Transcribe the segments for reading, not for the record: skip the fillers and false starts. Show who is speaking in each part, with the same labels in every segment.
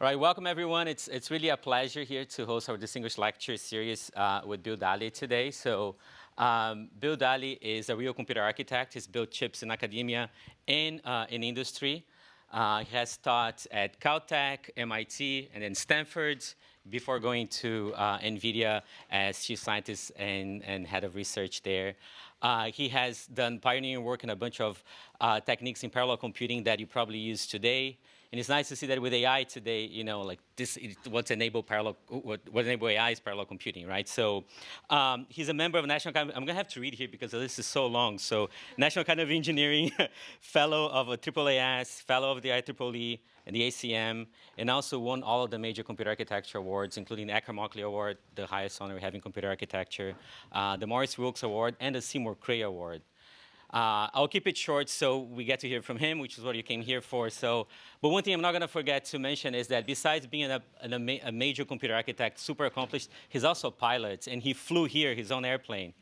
Speaker 1: All right, welcome everyone. It's really a pleasure here to host our distinguished lecture series with Bill Daly today. So Bill Daly is a real computer architect. He's built chips in academia and in industry. He has taught at Caltech, MIT, and then Stanford before going to NVIDIA as chief scientist and head of research there. He has done pioneering work in a bunch of techniques in parallel computing that you probably use today. And it's nice to see that with AI today, you know, like this, what enable AI is parallel computing, right? So he's a member of National Academy. I'm gonna have to read here because this is so long. So National Academy of Engineering, fellow of a AAAS, fellow of the IEEE and the ACM, and also won all of the major computer architecture awards, including the Akram-Oakley Award, the highest honor we have in computer architecture, the Maurice Wilkes Award, and the Seymour Cray Award. I'll keep it short so we get to hear from him, which is what you came here for. But one thing I'm not going to forget to mention is that besides being a major computer architect, super accomplished, he's also a pilot, and he flew here his own airplane.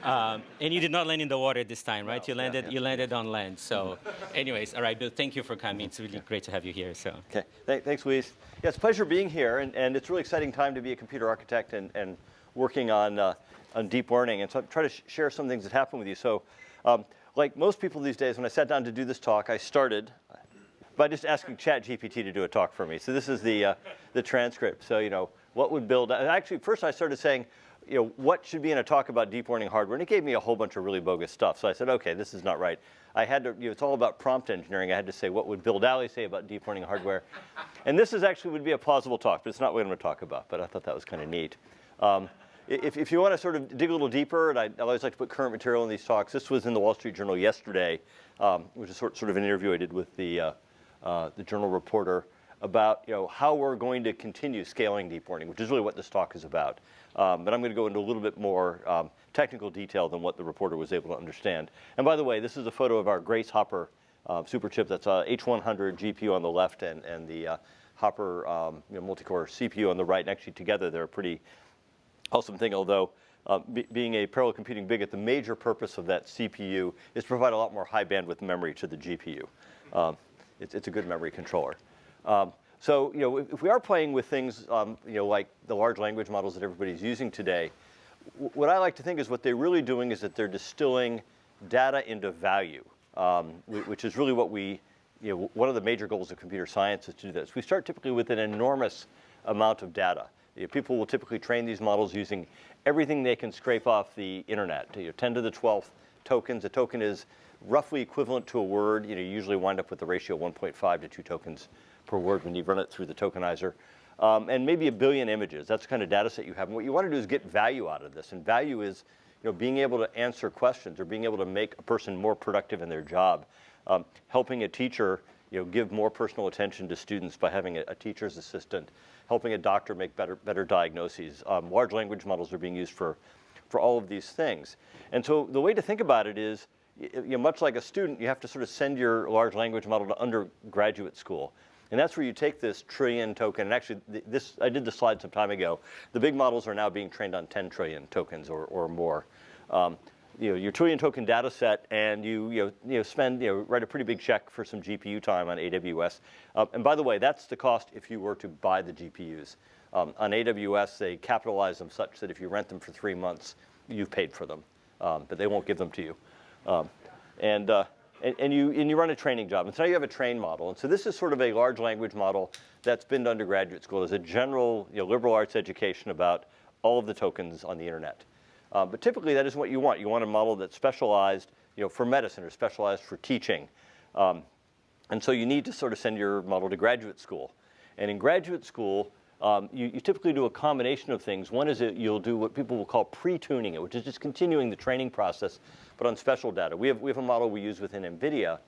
Speaker 1: And you did not land in the water this time, right?
Speaker 2: No,
Speaker 1: you landed on land. So anyways, all right, Bill, thank you for coming. It's really great to have you here. So.
Speaker 2: Okay, thanks, Luis. Yeah, it's a pleasure being here, and it's a really exciting time to be a computer architect and working on deep learning. And so I'm trying to share some things that happened with you. So. Like most people these days, when I sat down to do this talk, I started by just asking ChatGPT to do a talk for me. So this is the transcript. So, you know, what would build? Actually, first I started saying, you know, what should be in a talk about deep learning hardware? And it gave me a whole bunch of really bogus stuff. So I said, okay, this is not right. I had to, you know, it's all about prompt engineering. I had to say, what would Bill Daly say about deep learning hardware? And this is actually would be a plausible talk, but it's not what I'm going to talk about. But I thought that was kind of neat. If you want to sort of dig a little deeper, and I always like to put current material in these talks, this was in the Wall Street Journal yesterday, which is sort of an interview I did with the journal reporter about, you know, how we're going to continue scaling deep learning, which is really what this talk is about. But I'm going to go into a little bit more technical detail than what the reporter was able to understand. And by the way, this is a photo of our Grace Hopper super chip. That's a H100 GPU on the left and the Hopper multi-core CPU on the right. And actually together they're a pretty awesome thing, although being a parallel computing bigot, the major purpose of that CPU is to provide a lot more high bandwidth memory to the GPU. It's a good memory controller. So, you know, if we are playing with things, you know, like the large language models that everybody's using today, what I like to think is what they're really doing is that they're distilling data into value, which is really what we, you know, one of the major goals of computer science is to do this. We start typically with an enormous amount of data. People will typically train these models using everything they can scrape off the internet. 10 to the 12th tokens. A token is roughly equivalent to a word. You know, you usually wind up with the ratio 1.5 to 2 tokens per word when you run it through the tokenizer. And maybe a billion images. That's the kind of data set you have. And what you want to do is get value out of this. And value is, you know, being able to answer questions or being able to make a person more productive in their job. Helping a teacher, you know, give more personal attention to students by having a teacher's assistant. Helping a doctor make better diagnoses. Large language models are being used for all of these things. And so the way to think about it is, you know, much like a student, you have to sort of send your large language model to undergraduate school. And that's where you take this trillion token, and actually I did the slide some time ago. The big models are now being trained on 10 trillion tokens or more. You know, your trillion token data set, and you write a pretty big check for some GPU time on AWS. And by the way, that's the cost if you were to buy the GPUs. On AWS, they capitalize them such that if you rent them for 3 months, you've paid for them, but they won't give them to you. And you run a training job. And so now you have a trained model. And so this is sort of a large language model that's been to undergraduate school as a general, you know, liberal arts education about all of the tokens on the internet. But typically, that isn't what you want. You want a model that's specialized, you know, for medicine or specialized for teaching. And so you need to sort of send your model to graduate school. And in graduate school, you typically do a combination of things. One is you'll do what people will call pre-tuning it, which is just continuing the training process, but on special data. We have a model we use within NVIDIA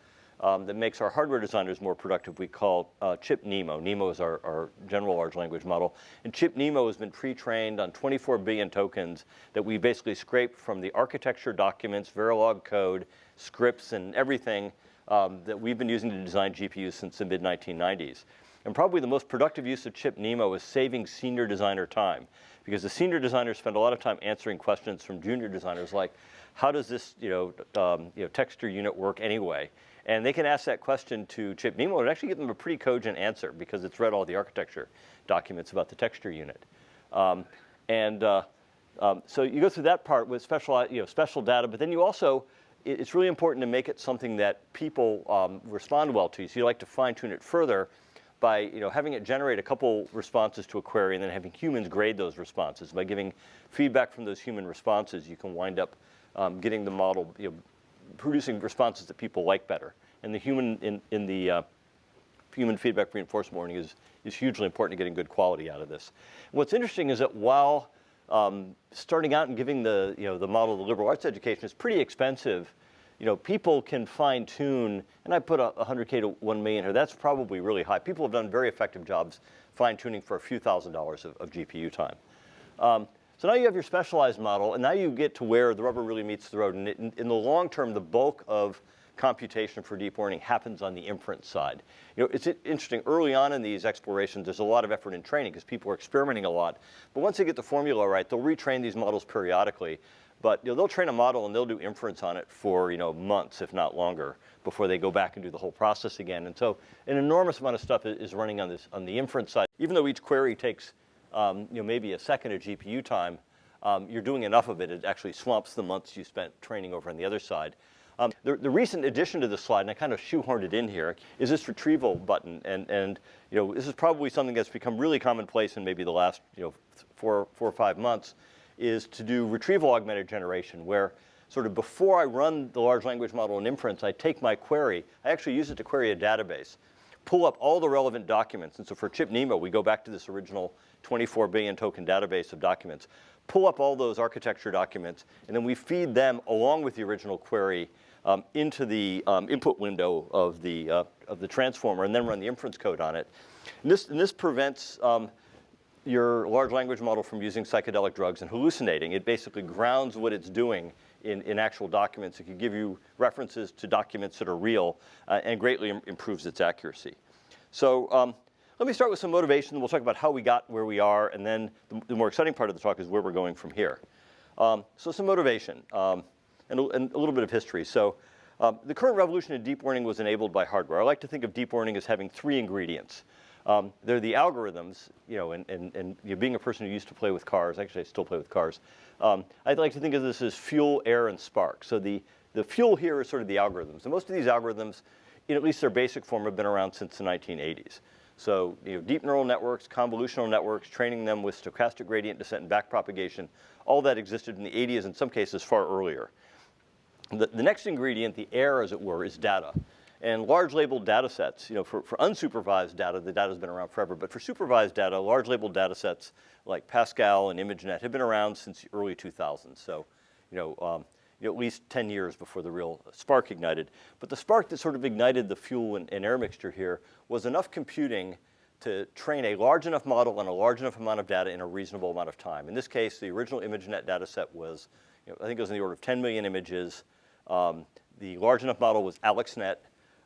Speaker 2: that makes our hardware designers more productive. We call Chip NeMo. NeMo is our general large language model. And Chip NeMo has been pre-trained on 24 billion tokens that we basically scraped from the architecture documents, Verilog code, scripts, and everything that we've been using to design GPUs since the mid-1990s. And probably the most productive use of ChipNeMo is saving senior designer time, because the senior designers spend a lot of time answering questions from junior designers like, how does this texture unit work anyway? And they can ask that question to ChipNeMo and actually give them a pretty cogent answer because it's read all the architecture documents about the texture unit. So you go through that part with special data, but then you also, it's really important to make it something that people respond well to. So you like to fine tune it further by having it generate a couple responses to a query and then having humans grade those responses. By giving feedback from those human responses, you can wind up getting the model, producing responses that people like better. And the human in the human feedback reinforcement learning is hugely important to getting good quality out of this. And what's interesting is that while starting out and giving the model the liberal arts education is pretty expensive, people can fine tune, and I put 100K to 1 million here. That's probably really high. People have done very effective jobs fine tuning for a few $1,000s of GPU time. So now you have your specialized model, and now you get to where the rubber really meets the road. And in the long term, the bulk of computation for deep learning happens on the inference side. It's interesting, early on in these explorations, there's a lot of effort in training because people are experimenting a lot. But once they get the formula right, they'll retrain these models periodically. But they'll train a model and they'll do inference on it for months, if not longer, before they go back and do the whole process again. And so an enormous amount of stuff is running on the inference side. Even though each query takes maybe a second of GPU time, you're doing enough of it, it actually swamps the months you spent training over on the other side. The recent addition to this slide, and I kind of shoehorned it in here, is this retrieval button. And this is probably something that's become really commonplace in maybe the last 4 or 5 months, is to do retrieval augmented generation, where sort of before I run the large language model in inference, I take my query, I actually use it to query a database, pull up all the relevant documents. And so for ChipNeMo, we go back to this original 24 billion token database of documents, pull up all those architecture documents, and then we feed them along with the original query into the input window of the transformer, and then run the inference code on it. And this prevents your large language model from using psychedelic drugs and hallucinating. It basically grounds what it's doing in actual documents. It can give you references to documents that are real and greatly improves its accuracy. So let me start with some motivation. We'll talk about how we got where we are, and then the more exciting part of the talk is where we're going from here. So some motivation and a little bit of history. So the current revolution in deep learning was enabled by hardware. I like to think of deep learning as having 3 ingredients. They're the algorithms, and being a person who used to play with cars, actually I still play with cars, I'd like to think of this as fuel, air, and spark. So the fuel here is sort of the algorithms. And most of these algorithms, in at least their basic form, have been around since the 1980s. So deep neural networks, convolutional networks, training them with stochastic gradient descent and backpropagation, all that existed in the 80s, in some cases far earlier. The next ingredient, the air, as it were, is data. And large labeled data sets, for unsupervised data, the data's been around forever. But for supervised data, large labeled data sets like Pascal and ImageNet have been around since the early 2000s. So, at least 10 years before the real spark ignited. But the spark that sort of ignited the fuel and air mixture here was enough computing to train a large enough model on a large enough amount of data in a reasonable amount of time. In this case, the original ImageNet data set was, I think it was in the order of 10 million images. The large enough model was AlexNet.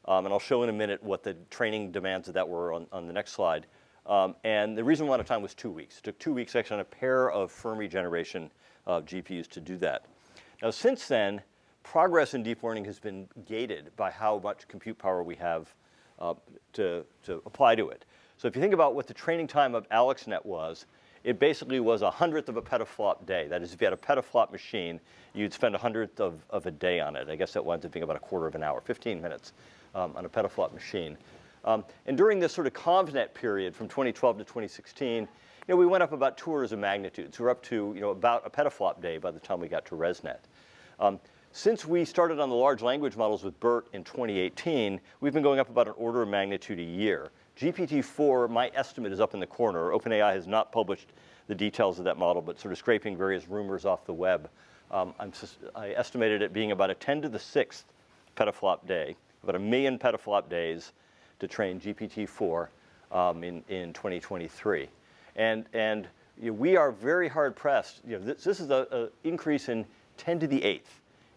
Speaker 2: And I'll show in a minute what the training demands of that were on the next slide. And the reasonable amount of time was 2 weeks. It took 2 weeks actually on a pair of Fermi generation GPUs to do that. Now, since then, progress in deep learning has been gated by how much compute power we have to apply to it. So if you think about what the training time of AlexNet was, it basically was 100th of a petaflop day. That is, if you had a petaflop machine, you'd spend 100th of a day on it. I guess that winds up being about a quarter of an hour, 15 minutes on a petaflop machine. And during this sort of ConvNet period from 2012 to 2016, we went up about 2 orders of magnitude. So we're up to about a petaflop day by the time we got to ResNet. Since we started on the large language models with BERT in 2018, we've been going up about an order of magnitude a year. GPT-4, my estimate, is up in the corner. OpenAI has not published the details of that model, but sort of scraping various rumors off the web. I estimated it being about a 10 to the 6th petaflop day, about 1 million petaflop days to train GPT-4 in 2023. And we are very hard pressed. This is an increase in 10 to the 8th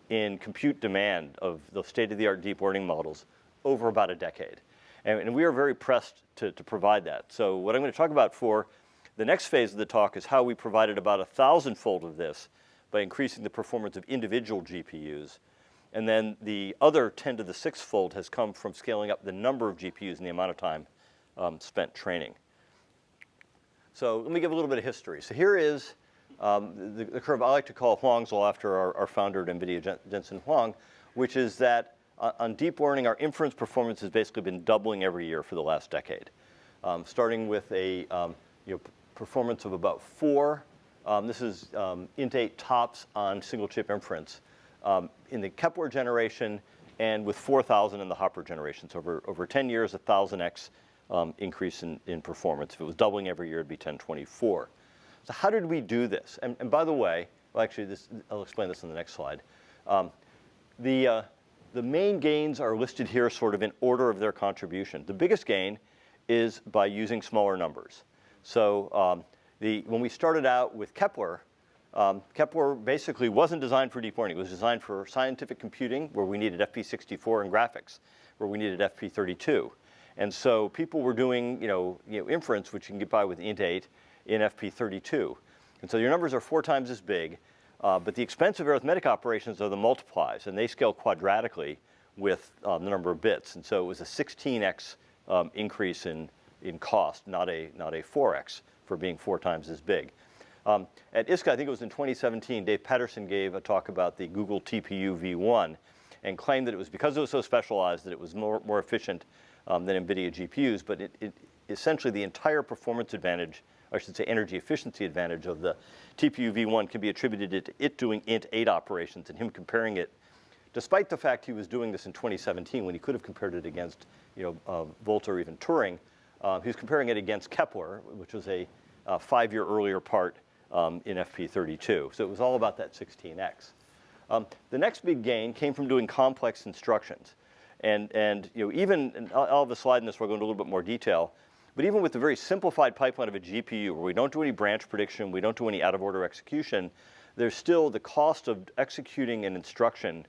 Speaker 2: in compute demand of the state-of-the-art deep learning models over about a decade. And we are very pressed to provide that. So what I'm going to talk about for the next phase of the talk is how we provided about 1,000-fold of this by increasing the performance of individual GPUs. And then the other 10 to the 6th-fold has come from scaling up the number of GPUs and the amount of time spent training. So let me give a little bit of history. So here is the curve I like to call Huang's law after our founder at NVIDIA, Jensen Huang, which is that on deep learning, our inference performance has basically been doubling every year for the last decade, starting with a performance of about 4. This is int8 tops on single chip inference in the Kepler generation and with 4,000 in the Hopper generation. So over 10 years, 1,000x increase in performance. If it was doubling every year, it'd be 1024. So how did we do this? And by the way, well, actually, I'll explain this in the next slide. The main gains are listed here sort of in order of their contribution. The biggest gain is by using smaller numbers. So when we started out with Kepler, Kepler basically wasn't designed for deep learning. It was designed for scientific computing, where we needed FP64, and graphics, where we needed FP32. And so people were doing inference, which you can get by with int8, in FP32. And so your numbers are 4 times as big, but the expensive arithmetic operations are the multiplies, and they scale quadratically with the number of bits. And so it was a 16x increase in cost, not a 4x for being 4 times as big. At ISCA, I think it was in 2017, Dave Patterson gave a talk about the Google TPU V1 and claimed that it was because it was so specialized that it was more efficient than NVIDIA GPUs, but it essentially the entire performance advantage, or I should say energy efficiency advantage of the TPU V1 can be attributed to it doing int8 operations and him comparing it, despite the fact he was doing this in 2017 when he could have compared it against Volta or even Turing. He was comparing it against Kepler, which was a 5-year earlier part in FP32. So it was all about that 16x. The next big gain came from doing complex instructions. And even, I'll have a slide in this where I'll go into a little bit more detail, but even with the very simplified pipeline of a GPU, where we don't do any branch prediction, we don't do any out-of-order execution, there's still the cost of executing an instruction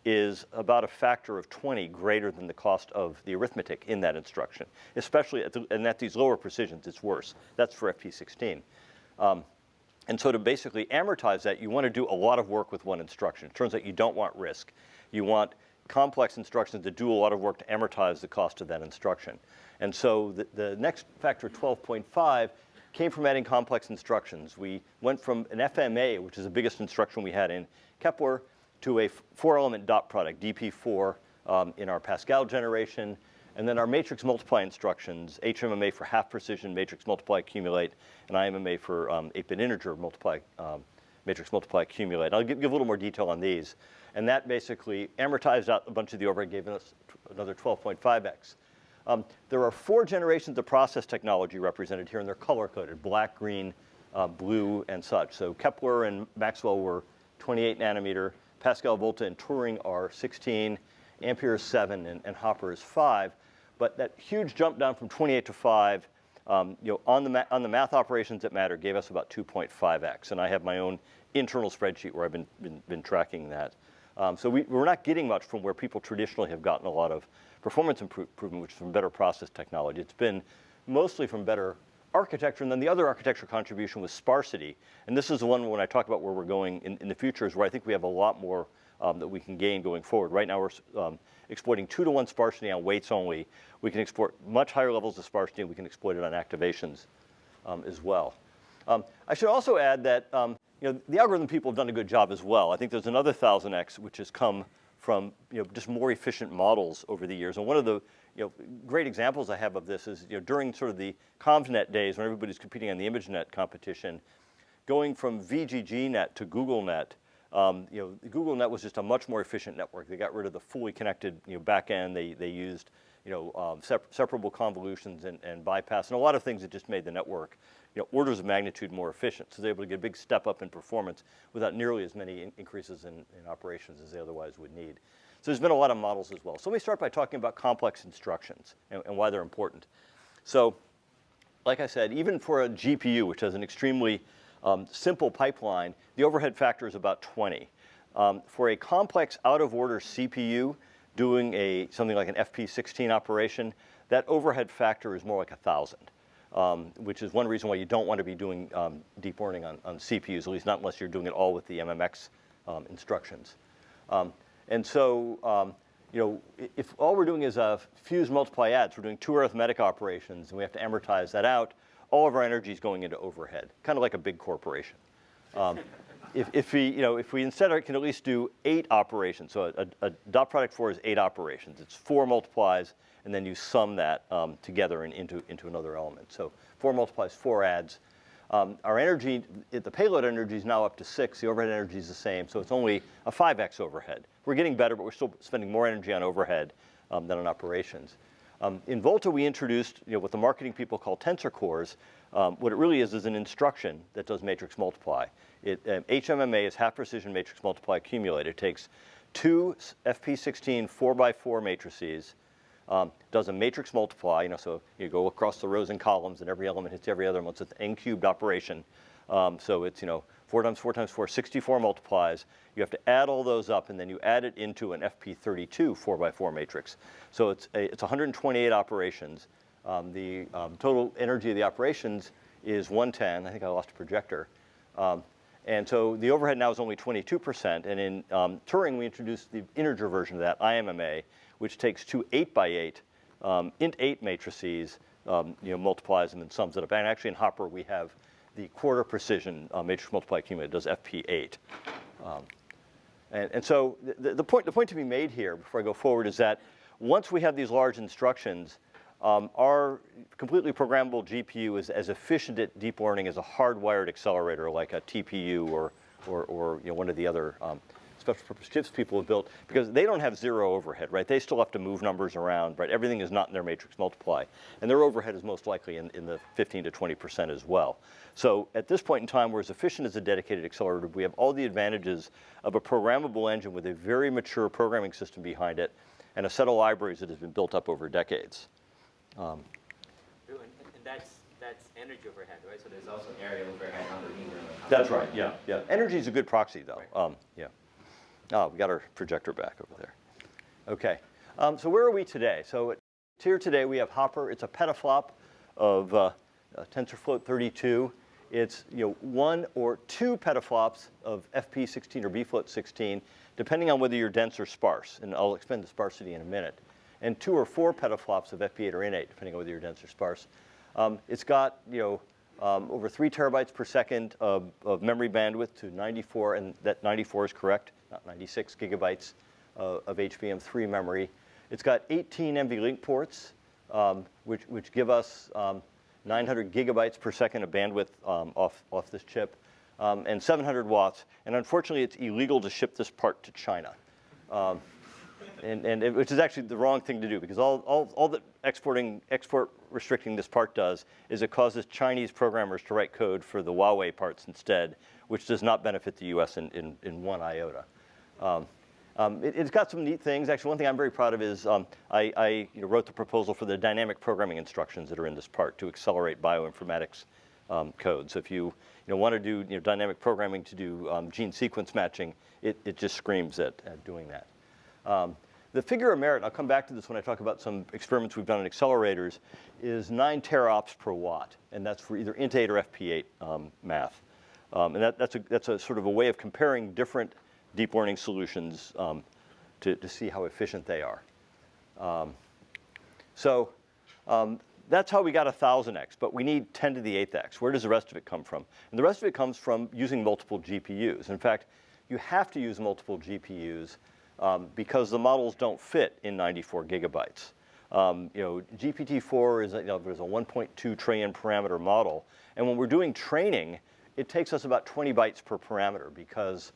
Speaker 2: is about a factor of 20 greater than the cost of the arithmetic in that instruction, especially at these lower precisions, it's worse. That's for FP16. And so to basically amortize that, you want to do a lot of work with one instruction. It turns out you don't want risk. You want complex instructions that do a lot of work to amortize the cost of that instruction. And so the next factor, 12.5, came from adding complex instructions. We went from an FMA, which is the biggest instruction we had in Kepler, to a 4-element dot product, DP4, in our Pascal generation. And then our matrix multiply instructions, HMMA for half precision, matrix multiply accumulate, and IMMA for 8-bit integer multiply, matrix multiply accumulate. I'll give a little more detail on these. And that basically amortized out a bunch of the overhead, gave us another 12.5x. There are 4 generations of process technology represented here, and they're color-coded, black, green, blue, and such. So Kepler and Maxwell were 28 nanometer, Pascal, Volta, and Turing are 16, Ampere is 7, and Hopper is 5. But that huge jump down from 28 to 5, on the math operations that matter, gave us about 2.5x. And I have my own internal spreadsheet where I've been tracking that. So we're not getting much from where people traditionally have gotten a lot of performance improvement, which is from better process technology. It's been mostly from better architecture, and then the other architecture contribution was sparsity. And this is the one when I talk about where we're going in the future is where I think we have a lot more that we can gain going forward. Right now we're exploiting 2-to-1 sparsity on weights only. We can exploit much higher levels of sparsity, and we can exploit it on activations as well. I should also add that the algorithm people have done a good job as well. I think there's another 1,000x which has come from just more efficient models over the years. And one of the great examples I have of this is during sort of the ConvNet days when everybody's competing on the ImageNet competition, going from VGGNet to GoogleNet. GoogleNet was just a much more efficient network. They got rid of the fully connected back end. They used separable convolutions and bypass and a lot of things that just made the network orders of magnitude more efficient. So they're able to get a big step up in performance without nearly as many increases in operations as they otherwise would need. So there's been a lot of models as well. So let me start by talking about complex instructions and why they're important. So like I said, even for a GPU, which has an extremely simple pipeline, the overhead factor is about 20. For a complex out-of-order CPU doing something like an FP16 operation, that overhead factor is more like 1,000, which is one reason why you don't want to be doing deep learning on CPUs, at least not unless you're doing it all with the MMX instructions. And so, you know, if all we're doing is fuse, multiply, add, so we're doing 2 arithmetic operations, and we have to amortize that out, all of our energy is going into overhead, kind of like a big corporation. If we instead can at least do 8 operations, so a dot product 4 is 8 operations. It's 4 multiplies, and then you sum that together and into another element. So 4 multiplies, 4 adds. Our energy, the payload energy is now up to 6. The overhead energy is the same, so it's only a 5x overhead. We're getting better, but we're still spending more energy on overhead than on operations. In Volta, we introduced what the marketing people call tensor cores. What it really is an instruction that does matrix multiply. HMMA is half precision matrix multiply accumulator. It takes 2 FP16 4x4 matrices, does a matrix multiply, so you go across the rows and columns, and every element hits every other one. So it's an n-cubed operation. So it's 4 times 4 times 4, 64 multiplies. You have to add all those up, and then you add it into an FP32 4x4 matrix. So it's 128 operations. The total energy of the operations is 110. I think I lost a projector. And so the overhead now is only 22%. And in Turing, we introduced the integer version of that, IMMA, which takes 2 8x8 int8 matrices, multiplies them and sums it up. And actually in Hopper, we have the quarter precision matrix multiply accumulator. It does FP8. And so the point to be made here before I go forward is that once we have these large instructions, our completely programmable GPU is as efficient at deep learning as a hardwired accelerator like a TPU or one of the other special purpose chips people have built, because they don't have 0 overhead, right? They still have to move numbers around, right? Everything is not in their matrix multiply. And their overhead is most likely in the 15 to 20% as well. So at this point in time, we're as efficient as a dedicated accelerator. We have all the advantages of a programmable engine with a very mature programming system behind it and a set of libraries that has been built up over decades.
Speaker 1: And that's energy overhead, right? So there's also area overhead underneath.
Speaker 2: That's right, yeah. Energy is a good proxy, though. Right. Yeah. Oh, we got our projector back over there. OK. So where are we today? So here today, we have Hopper. It's a petaflop of TensorFloat 32. It's 1 or 2 petaflops of FP16 or BFloat 16, depending on whether you're dense or sparse. And I'll explain the sparsity in a minute. And 2 or 4 petaflops of FP8 or N8, depending on whether you're dense or sparse. It's got over 3 terabytes per second of memory bandwidth to 94, and that 94 is correct, not 96 gigabytes of HBM3 memory. It's got 18 NVLink ports, which give us 900 gigabytes per second of bandwidth off this chip, and 700 watts. And unfortunately, it's illegal to ship this part to China. Which is actually the wrong thing to do, because all that export restricting this part does is it causes Chinese programmers to write code for the Huawei parts instead, which does not benefit the US in 1 iota. It's got some neat things. Actually, one thing I'm very proud of is I wrote the proposal for the dynamic programming instructions that are in this part to accelerate bioinformatics code. So if you want to do dynamic programming to do gene sequence matching, it just screams at doing that. The figure of merit, I'll come back to this when I talk about some experiments we've done in accelerators, is 9 teraops per watt. And that's for either int8 or FP8 math. And that's a sort of a way of comparing different deep learning solutions to see how efficient they are. That's how we got 1,000x, but we need 10 to the 8th x. Where does the rest of it come from? And the rest of it comes from using multiple GPUs. In fact, you have to use multiple GPUs because the models don't fit in 94 gigabytes. GPT-4 is there's a 1.2 trillion parameter model, and when we're doing training, it takes us about 20 bytes per parameter because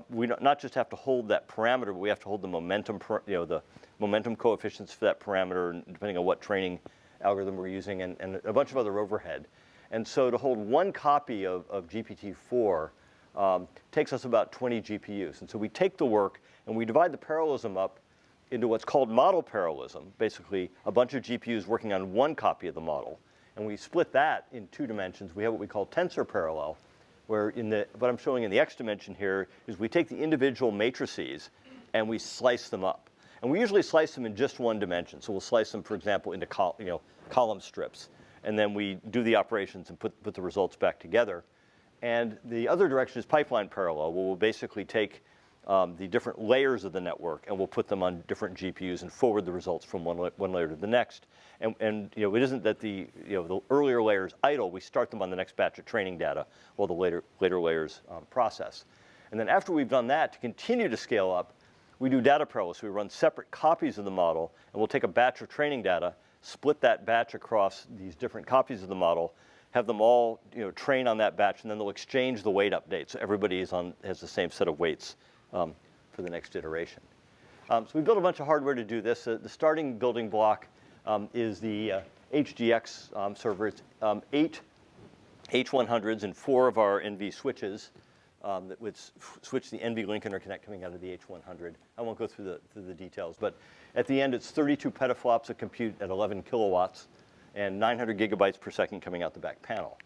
Speaker 2: we not just have to hold that parameter, but we have to hold the momentum, the momentum coefficients for that parameter, depending on what training algorithm we're using, and a bunch of other overhead. And so to hold 1 copy of GPT-4 takes us about 20 GPUs. And so we take the work and we divide the parallelism up into what's called model parallelism, basically a bunch of GPUs working on 1 copy of the model. And we split that in 2 dimensions. We have what we call tensor parallel, where what I'm showing in the x dimension here is we take the individual matrices and we slice them up. And we usually slice them in just one dimension. So we'll slice them, for example, into column strips. And then we do the operations and put the results back together. And the other direction is pipeline parallel, where we'll basically take the different layers of the network and we'll put them on different GPUs and forward the results from one layer to the next. And it isn't that the earlier layers idle. We start them on the next batch of training data while the later layers process. And then after we've done that, to continue to scale up, we do data parallel. So we run separate copies of the model, and we'll take a batch of training data, split that batch across these different copies of the model, have them all train on that batch, and then they'll exchange the weight updates. So everybody has the same set of weights for the next iteration. So we built a bunch of hardware to do this. The starting building block is the HGX server. It's 8 H100s and 4 of our NV switches that would switch the NVLink interconnect coming out of the H100. I won't go through the details, but at the end, it's 32 petaflops of compute at 11 kilowatts and 900 gigabytes per second coming out the back panel.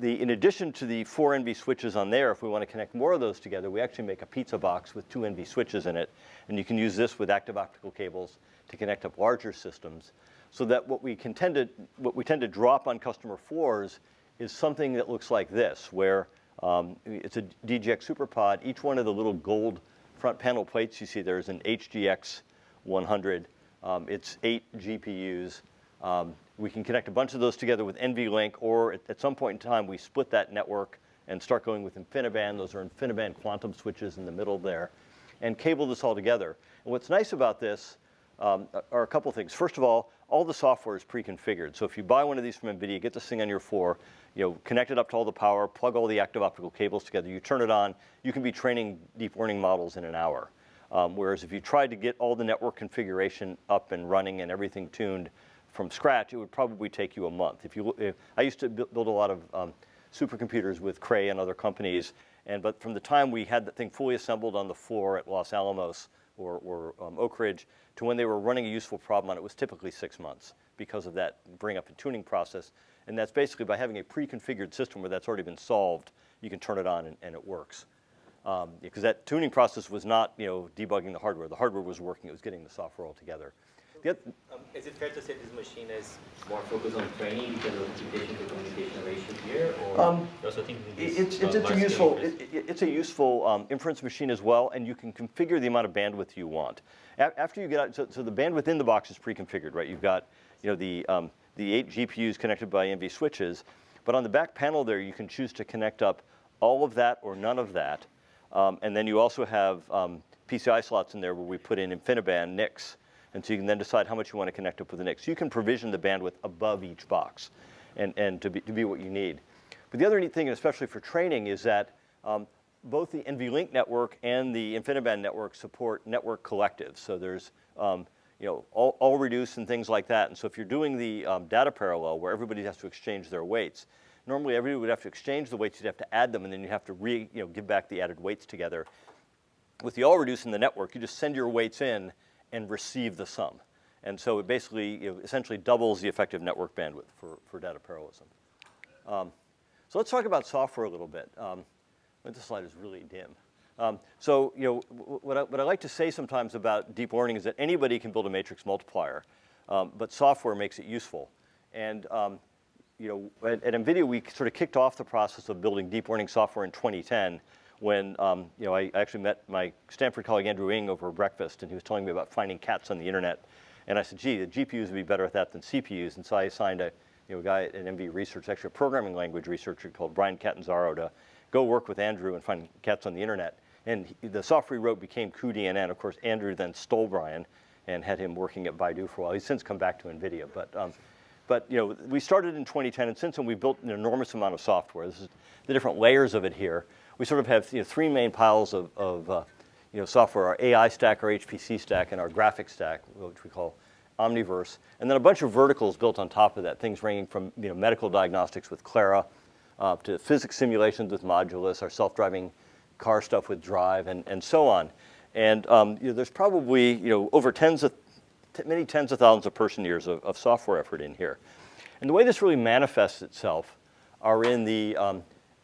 Speaker 2: In addition to the 4 NV switches on there, if we want to connect more of those together, we actually make a pizza box with 2 NV switches in it. And you can use this with active optical cables to connect up larger systems. So that what we tend to drop on customer floors is something that looks like this, where it's a DGX SuperPod. Each one of the little gold front panel plates you see there is an HGX 100. It's 8 GPUs. We can connect a bunch of those together with NVLink, or at some point in time, we split that network and start going with InfiniBand. Those are InfiniBand quantum switches in the middle there, and cable this all together. And what's nice about this are a couple things. First of all the software is pre-configured. So if you buy one of these from NVIDIA, get this thing on your floor, connect it up to all the power, plug all the active optical cables together, you turn it on, you can be training deep learning models in an hour. Whereas if you tried to get all the network configuration up and running and everything tuned from scratch, it would probably take you a month. I used to build a lot of supercomputers with Cray and other companies, but from the time we had the thing fully assembled on the floor at Los Alamos or Oak Ridge to when they were running a useful problem on it was typically 6 months because of that bring up and tuning process. And that's basically by having a pre-configured system where that's already been solved, you can turn it on and it works. Because that tuning process was not debugging the hardware. The hardware was working, it was getting the software all together.
Speaker 1: Is it fair to say this machine is more focused on training because of computation to communication ratio here, or you also think
Speaker 2: it's a useful inference machine as well, and you can configure the amount of bandwidth you want. After you get out, so the bandwidth in the box is pre-configured, right? You've got the 8 GPUs connected by NV switches, but on the back panel there, you can choose to connect up all of that or none of that, and then you also have PCI slots in there where we put in InfiniBand NICs. And so you can then decide how much you want to connect up with the NIC. So you can provision the bandwidth above each box and to be what you need. But the other neat thing, especially for training, is that both the NVLink network and the InfiniBand network support network collectives. So there's all reduce and things like that. And so if you're doing the data parallel where everybody has to exchange their weights, normally everybody would have to exchange the weights, you'd have to add them, and then you have to give back the added weights together. With the all reduce in the network, you just send your weights in and receive the sum. And so it basically essentially doubles the effective network bandwidth for data parallelism. So let's talk about software a little bit. This slide is really dim. What I like to say sometimes about deep learning is that anybody can build a matrix multiplier, but software makes it useful. And at NVIDIA, we sort of kicked off the process of building deep learning software in 2010 when I actually met my Stanford colleague Andrew Ng over breakfast, and he was telling me about finding cats on the internet. And I said, gee, the GPUs would be better at that than CPUs. And so I assigned a guy at NV Research, actually a programming language researcher called Brian Catanzaro, to go work with Andrew and find cats on the internet. And the software he wrote became cuDNN. Of course, Andrew then stole Brian and had him working at Baidu for a while. He's since come back to NVIDIA. But we started in 2010, and since then we've built an enormous amount of software. This is the different layers of it here. We sort of have 3 main piles of software: our AI stack, our HPC stack, and our graphics stack, which we call Omniverse. And then a bunch of verticals built on top of that, things ranging from medical diagnostics with Clara to physics simulations with Modulus, our self-driving car stuff with Drive, and so on. And there's probably over many tens of thousands of person years of software effort in here. And the way this really manifests itself are in the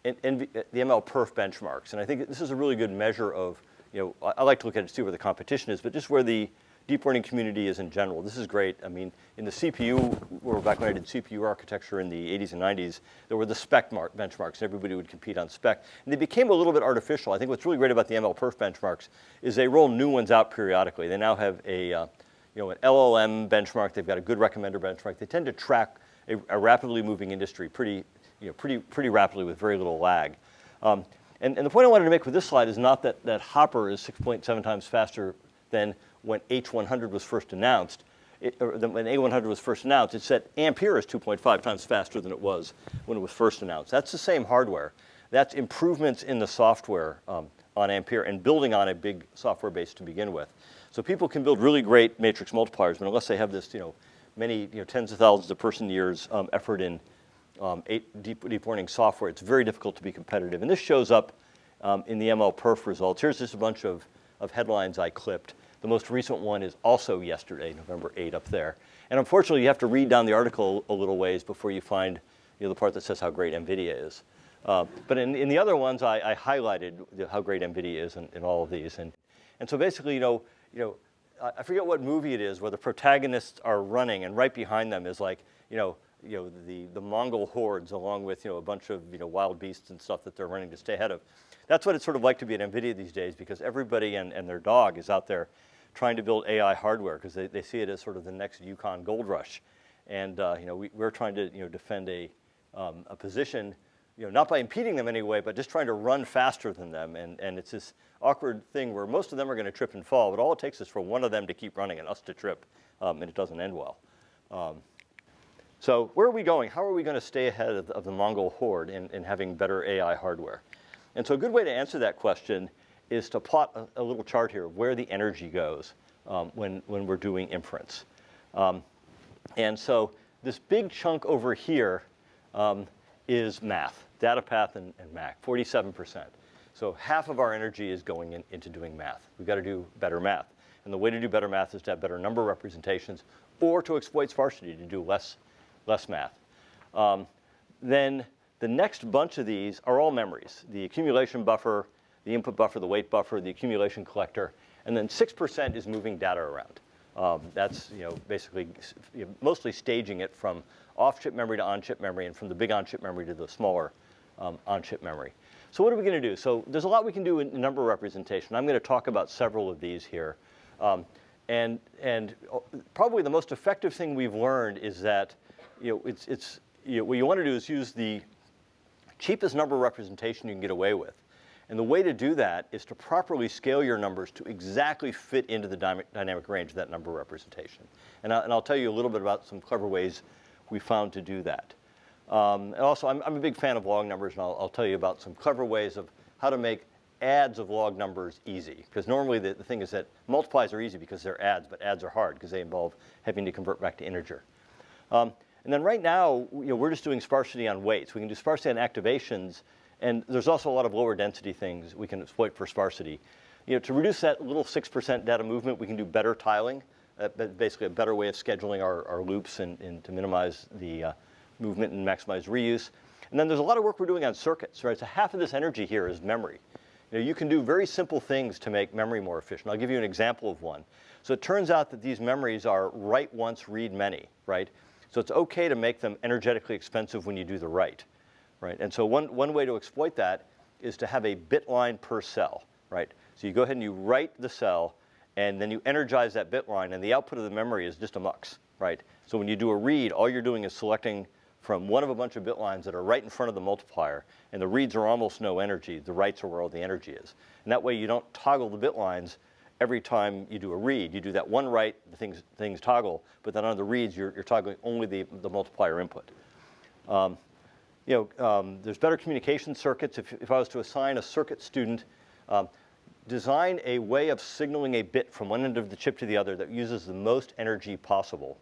Speaker 2: ML perf benchmarks. And I think this is a really good measure of I like to look at it to see where the competition is, but just where the deep learning community is in general. This is great. I mean, in the CPU, back when I did CPU architecture in the 80s and 90s, there were the spec benchmarks, and everybody would compete on spec. And they became a little bit artificial. I think what's really great about the MLPerf benchmarks is they roll new ones out periodically. They now have an LLM benchmark. They've got a good recommender benchmark. They tend to track a rapidly moving industry pretty rapidly with very little lag. And the point I wanted to make with this slide is not that Hopper is 6.7 times faster than when H100 was first announced. When A100 was first announced, it said Ampere is 2.5 times faster than it was when it was first announced. That's the same hardware. That's improvements in the software on Ampere and building on a big software base to begin with. So people can build really great matrix multipliers, but unless they have this, many tens of thousands of person years effort in deep learning software, it's very difficult to be competitive. And this shows up in the MLPerf results. Here's just a bunch of headlines I clipped. The most recent one is also yesterday, November 8 up there. And unfortunately, you have to read down the article a little ways before you find the part that says how great NVIDIA is. But in the other ones, I highlighted how great NVIDIA is in all of these. And so basically, I forget what movie it is where the protagonists are running, and right behind them is like, the Mongol hordes along with a bunch of wild beasts and stuff that they're running to stay ahead of. That's what it's sort of like to be at NVIDIA these days, because everybody and their dog is out there trying to build AI hardware because they see it as sort of the next Yukon gold rush. And we're trying to defend a position, not by impeding them anyway, but just trying to run faster than them. And it's this awkward thing where most of them are going to trip and fall, but all it takes is for one of them to keep running and us to trip, and it doesn't end well. So where are we going? How are we going to stay ahead of the Mongol horde in having better AI hardware? And so a good way to answer that question is to plot a little chart here of where the energy goes when we're doing inference. And so this big chunk over here is math, data path and MAC, 47%. So half of our energy is going into doing math. We've got to do better math. And the way to do better math is to have better number representations or to exploit sparsity to do less math. Then the next bunch of these are all memories. The accumulation buffer, the input buffer, the weight buffer, the accumulation collector, and then 6% is moving data around. That's basically mostly staging it from off-chip memory to on-chip memory, and from the big on-chip memory to the smaller on-chip memory. So what are we going to do? So there's a lot we can do in number representation. I'm going to talk about several of these here. And probably the most effective thing we've learned is that what you want to do is use the cheapest number representation you can get away with. And the way to do that is to properly scale your numbers to exactly fit into the dynamic range of that number representation. And I'll tell you a little bit about some clever ways we found to do that. And also, I'm a big fan of log numbers, and I'll tell you about some clever ways of how to make adds of log numbers easy. Because normally the thing is that multiplies are easy because they're adds, but adds are hard because they involve having to convert back to integer. And then right now, we're just doing sparsity on weights. We can do sparsity on activations, and there's also a lot of lower density things we can exploit for sparsity. To reduce that little 6% data movement, we can do better tiling, basically a better way of scheduling our loops and to minimize the movement and maximize reuse. And then there's a lot of work we're doing on circuits, right? So half of this energy here is memory. You can do very simple things to make memory more efficient. I'll give you an example of one. So it turns out that these memories are write once, read many, right? So it's okay to make them energetically expensive when you do the write, right? And so one way to exploit that is to have a bit line per cell, right? So you go ahead and you write the cell, and then you energize that bit line, and the output of the memory is just a mux, right? So when you do a read, all you're doing is selecting from one of a bunch of bit lines that are right in front of the multiplier, and the reads are almost no energy. The writes are where all the energy is. And that way you don't toggle the bit lines every time you do a read. You do that one write, the things toggle, but then on the reads, you're toggling only the multiplier input. There's better communication circuits. If I was to assign a circuit student, design a way of signaling a bit from one end of the chip to the other that uses the most energy possible.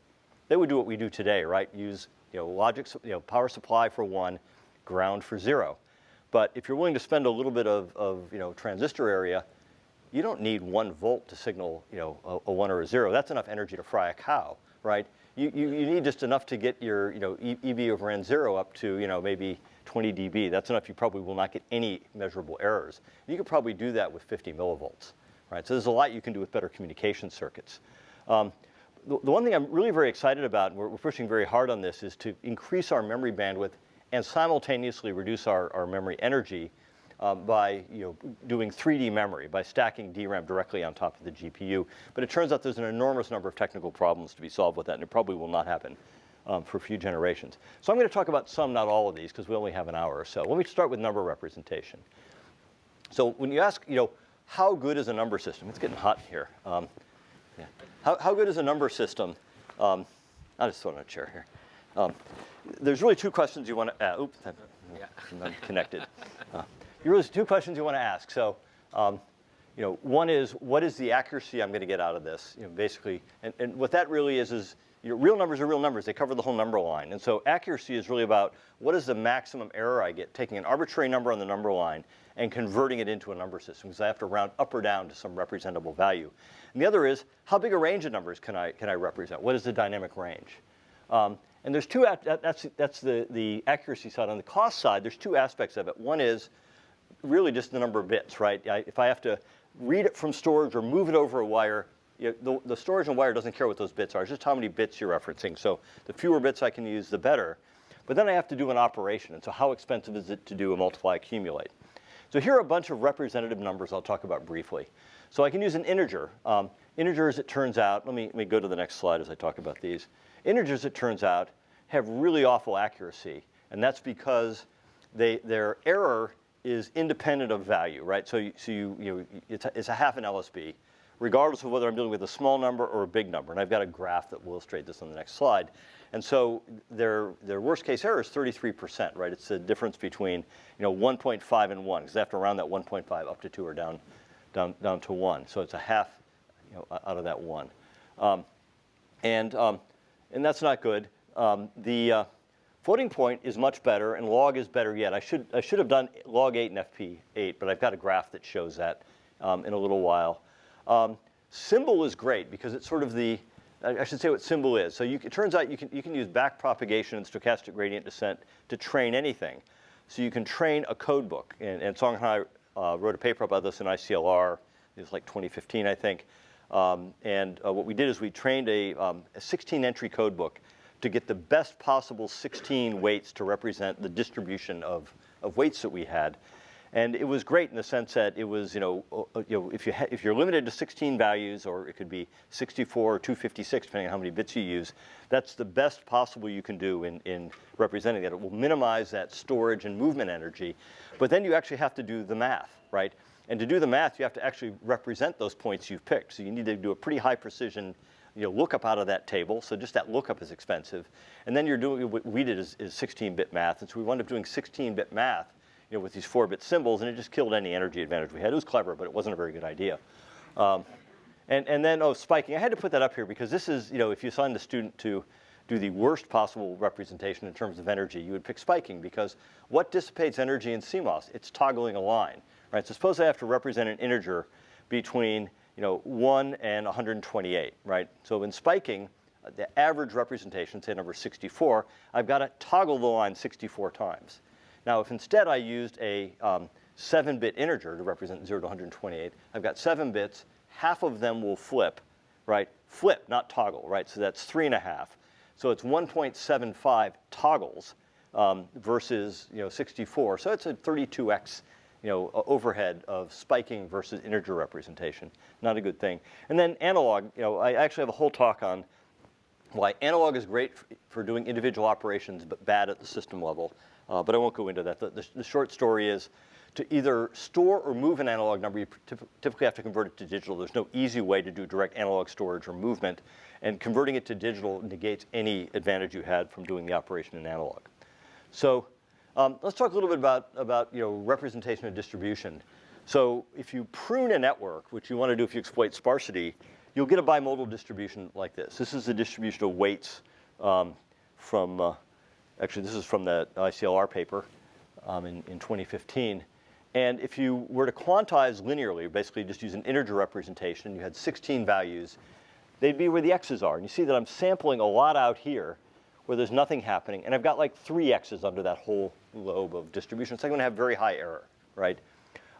Speaker 2: They would do what we do today, right? Use logic, power supply for 1, ground for 0. But if you're willing to spend a little bit of transistor area, you don't need 1 volt to signal a 1 or a 0. That's enough energy to fry a cow, right? You need just enough to get your EV over N0 up to maybe 20 dB. That's enough. You probably will not get any measurable errors. You could probably do that with 50 millivolts. right? So there's a lot you can do with better communication circuits. The one thing I'm really very excited about, and we're pushing very hard on this, is to increase our memory bandwidth and simultaneously reduce our memory energy by doing 3D memory, by stacking DRAM directly on top of the GPU. But it turns out there's an enormous number of technical problems to be solved with that, and it probably will not happen for a few generations. So I'm going to talk about some, not all of these, because we only have an hour or so. Let me start with number representation. So when you ask, how good is a number system? It's getting hot in here. Yeah. How good is a number system? I'll just throw it in a chair here. There's really two questions you want to. Oops, I'm connected. Really two questions you want to ask. So, one is, what is the accuracy I'm going to get out of this? Basically, and what that really is real numbers are real numbers. They cover the whole number line. And so accuracy is really about what is the maximum error I get, taking an arbitrary number on the number line and converting it into a number system, because I have to round up or down to some representable value. And the other is, how big a range of numbers can I represent? What is the dynamic range? And there's two, that's the accuracy side. On the cost side, there's two aspects of it. One is really just the number of bits, right? If I have to read it from storage or move it over a wire, the storage and wire doesn't care what those bits are. It's just how many bits you're referencing. So the fewer bits I can use, the better. But then I have to do an operation. And so how expensive is it to do a multiply accumulate? So here are a bunch of representative numbers I'll talk about briefly. So I can use an integer. Integers, it turns out, let me go to the next slide as I talk about these. Integers, it turns out, have really awful accuracy. And that's because their error is independent of value, right? So it's a half an LSB, regardless of whether I'm dealing with a small number or a big number. And I've got a graph that will illustrate this on the next slide. And so their worst case error is 33%, right? It's the difference between 1.5 and 1, because they have to round that 1.5 up to 2 or down to 1. So it's a half out of that 1. And that's not good. The floating point is much better, and log is better yet. I should have done log 8 and FP8, but I've got a graph that shows that in a little while. Symbol is great because it's sort of I should say what symbol is. So it turns out you can use back propagation and stochastic gradient descent to train anything. So you can train a code book, and Song and I wrote a paper about this in ICLR. It was like 2015, I think. What we did is we trained a 16-entry code book to get the best possible 16 weights to represent the distribution of weights that we had. And it was great in the sense that it was, if you're limited to 16 values, or it could be 64 or 256, depending on how many bits you use, that's the best possible you can do in representing that. It will minimize that storage and movement energy. But then you actually have to do the math, right? And to do the math, you have to actually represent those points you've picked. So you need to do a pretty high precision lookup out of that table. So just that lookup is expensive. And then you're doing what we did is 16-bit math. And so we wound up doing 16-bit math with these 4-bit symbols, and it just killed any energy advantage we had. It was clever, but it wasn't a very good idea. And then, spiking. I had to put that up here because this is, if you assign the student to do the worst possible representation in terms of energy, you would pick spiking, because what dissipates energy in CMOS? It's toggling a line, right? So suppose I have to represent an integer between 1 and 128, right? So in spiking, the average representation, say number 64, I've got to toggle the line 64 times. Now, if instead I used a 7-bit integer to represent 0 to 128, I've got 7 bits. Half of them will flip, right? Flip, not toggle, right? So that's 3.5. So it's 1.75 toggles versus 64. So it's a 32x overhead of spiking versus integer representation. Not a good thing. And then analog. I actually have a whole talk on why analog is great for doing individual operations, but bad at the system level. But I won't go into that. The short story is to either store or move an analog number, you typically have to convert it to digital. There's no easy way to do direct analog storage or movement. And converting it to digital negates any advantage you had from doing the operation in analog. So let's talk a little bit about representation and distribution. So if you prune a network, which you want to do if you exploit sparsity, you'll get a bimodal distribution like this. This is the distribution of weights from actually, this is from the ICLR paper in 2015. And if you were to quantize linearly, basically just use an integer representation, you had 16 values, they'd be where the x's are. And you see that I'm sampling a lot out here where there's nothing happening. And I've got like 3 x's under that whole lobe of distribution. So I'm going to have very high error, right?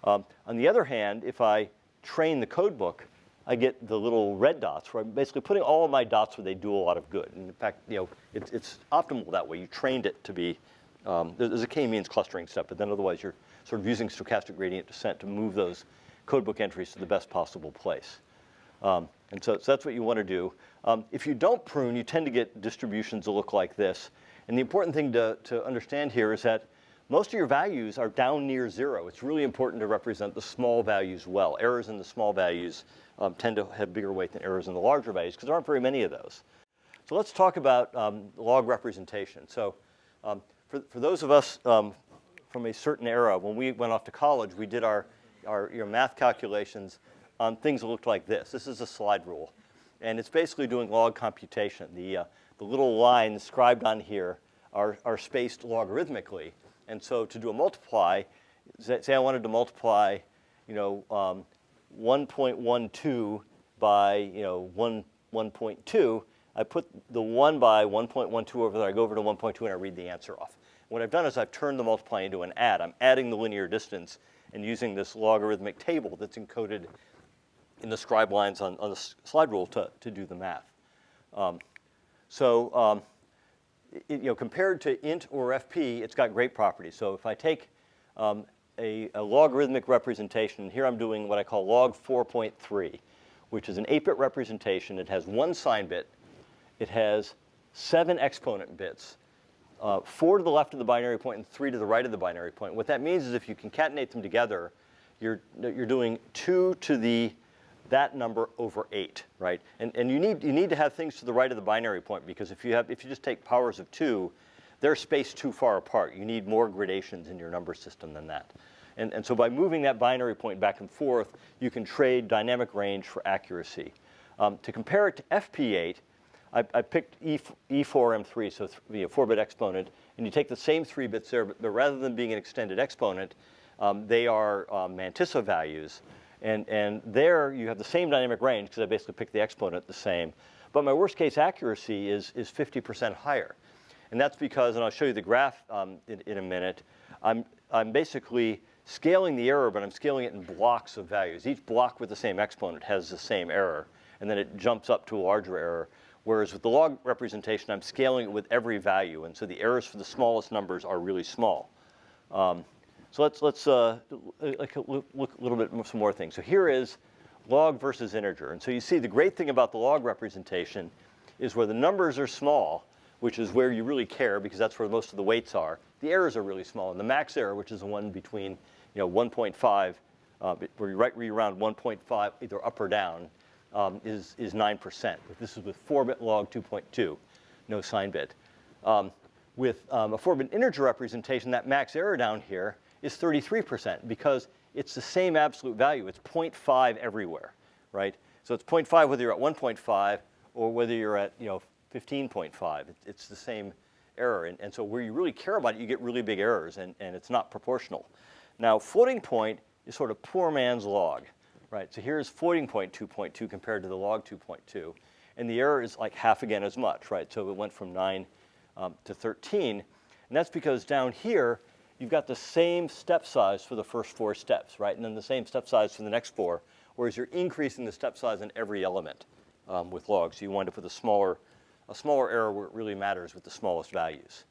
Speaker 2: On the other hand, if I train the code book, I get the little red dots where I'm basically putting all of my dots where they do a lot of good. And in fact, it's optimal that way. You trained it to be, there's a k-means clustering step, but then otherwise you're sort of using stochastic gradient descent to move those codebook entries to the best possible place. And so that's what you want to do. If you don't prune, you tend to get distributions that look like this. And the important thing to understand here is that most of your values are down near 0. It's really important to represent the small values well. Errors in the small values tend to have bigger weight than errors in the larger values because there aren't very many of those. So let's talk about log representation. So for those of us from a certain era, when we went off to college, we did our math calculations on things that looked like this. This is a slide rule. And it's basically doing log computation. The little lines scribed on here are spaced logarithmically. And so to do a multiply, say I wanted to multiply, 1.12 by, 1.2, I put the 1 by 1.12 over there, I go over to 1.2 and I read the answer off. What I've done is I've turned the multiply into an add. I'm adding the linear distance and using this logarithmic table that's encoded in the scribe lines on the slide rule to do the math. Compared to int or fp, it's got great properties. So if I take a logarithmic representation, here I'm doing what I call log 4.3, which is an 8-bit representation. It has 1 sign bit. It has 7 exponent bits, 4 to the left of the binary point and 3 to the right of the binary point. What that means is if you concatenate them together, you're doing 2 to that number over 8, right? And you need to have things to the right of the binary point because if you just take powers of 2, they're spaced too far apart. You need more gradations in your number system than that. And so by moving that binary point back and forth, you can trade dynamic range for accuracy. To compare it to FP8, I picked E4M3, so 4-bit exponent, and you take the same 3 bits there, but rather than being an extended exponent, they are mantissa values. And there you have the same dynamic range because I basically picked the exponent the same. But my worst case accuracy is 50% higher. And that's because, and I'll show you the graph in a minute, I'm basically scaling the error, but I'm scaling it in blocks of values. Each block with the same exponent has the same error, and then it jumps up to a larger error. Whereas with the log representation, I'm scaling it with every value, and so the errors for the smallest numbers are really small. So let's look a little bit some more things. So here is log versus integer. And so you see the great thing about the log representation is where the numbers are small, which is where you really care because that's where most of the weights are, the errors are really small. And the max error, which is the one between 1.5, where you round 1.5 either up or down, is 9%. This is with 4-bit log 2.2, no sign bit. With a 4-bit integer representation, that max error down here is 33% because it's the same absolute value. It's 0.5 everywhere, right? So it's 0.5 whether you're at 1.5 or whether you're at 15.5. It's the same error. And so where you really care about it, you get really big errors, and it's not proportional. Now, floating point is sort of poor man's log, right? So here's floating point 2.2 compared to the log 2.2. And the error is like half again as much, right? So it went from 9 to 13. And that's because down here, you've got the same step size for the first 4 steps, right? And then the same step size for the next 4, whereas you're increasing the step size in every element with logs. So you wind up with a smaller error where it really matters with the smallest values.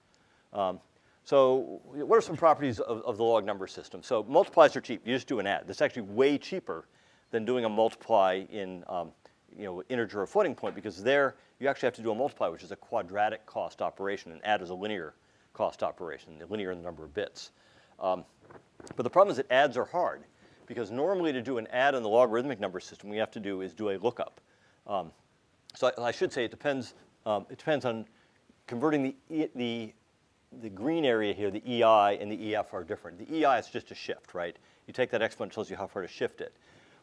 Speaker 2: So what are some properties of the log number system? So multiplies are cheap. You just do an add. That's actually way cheaper than doing a multiply in integer or floating point because there you actually have to do a multiply, which is a quadratic cost operation, and add is a linear cost operation, linear in the number of bits. But the problem is that adds are hard because normally to do an add in the logarithmic number system, we have to do is do a lookup. So I should say it depends on converting the green area here, the EI and the EF are different. The EI is just a shift, right? You take that exponent, it tells you how far to shift it.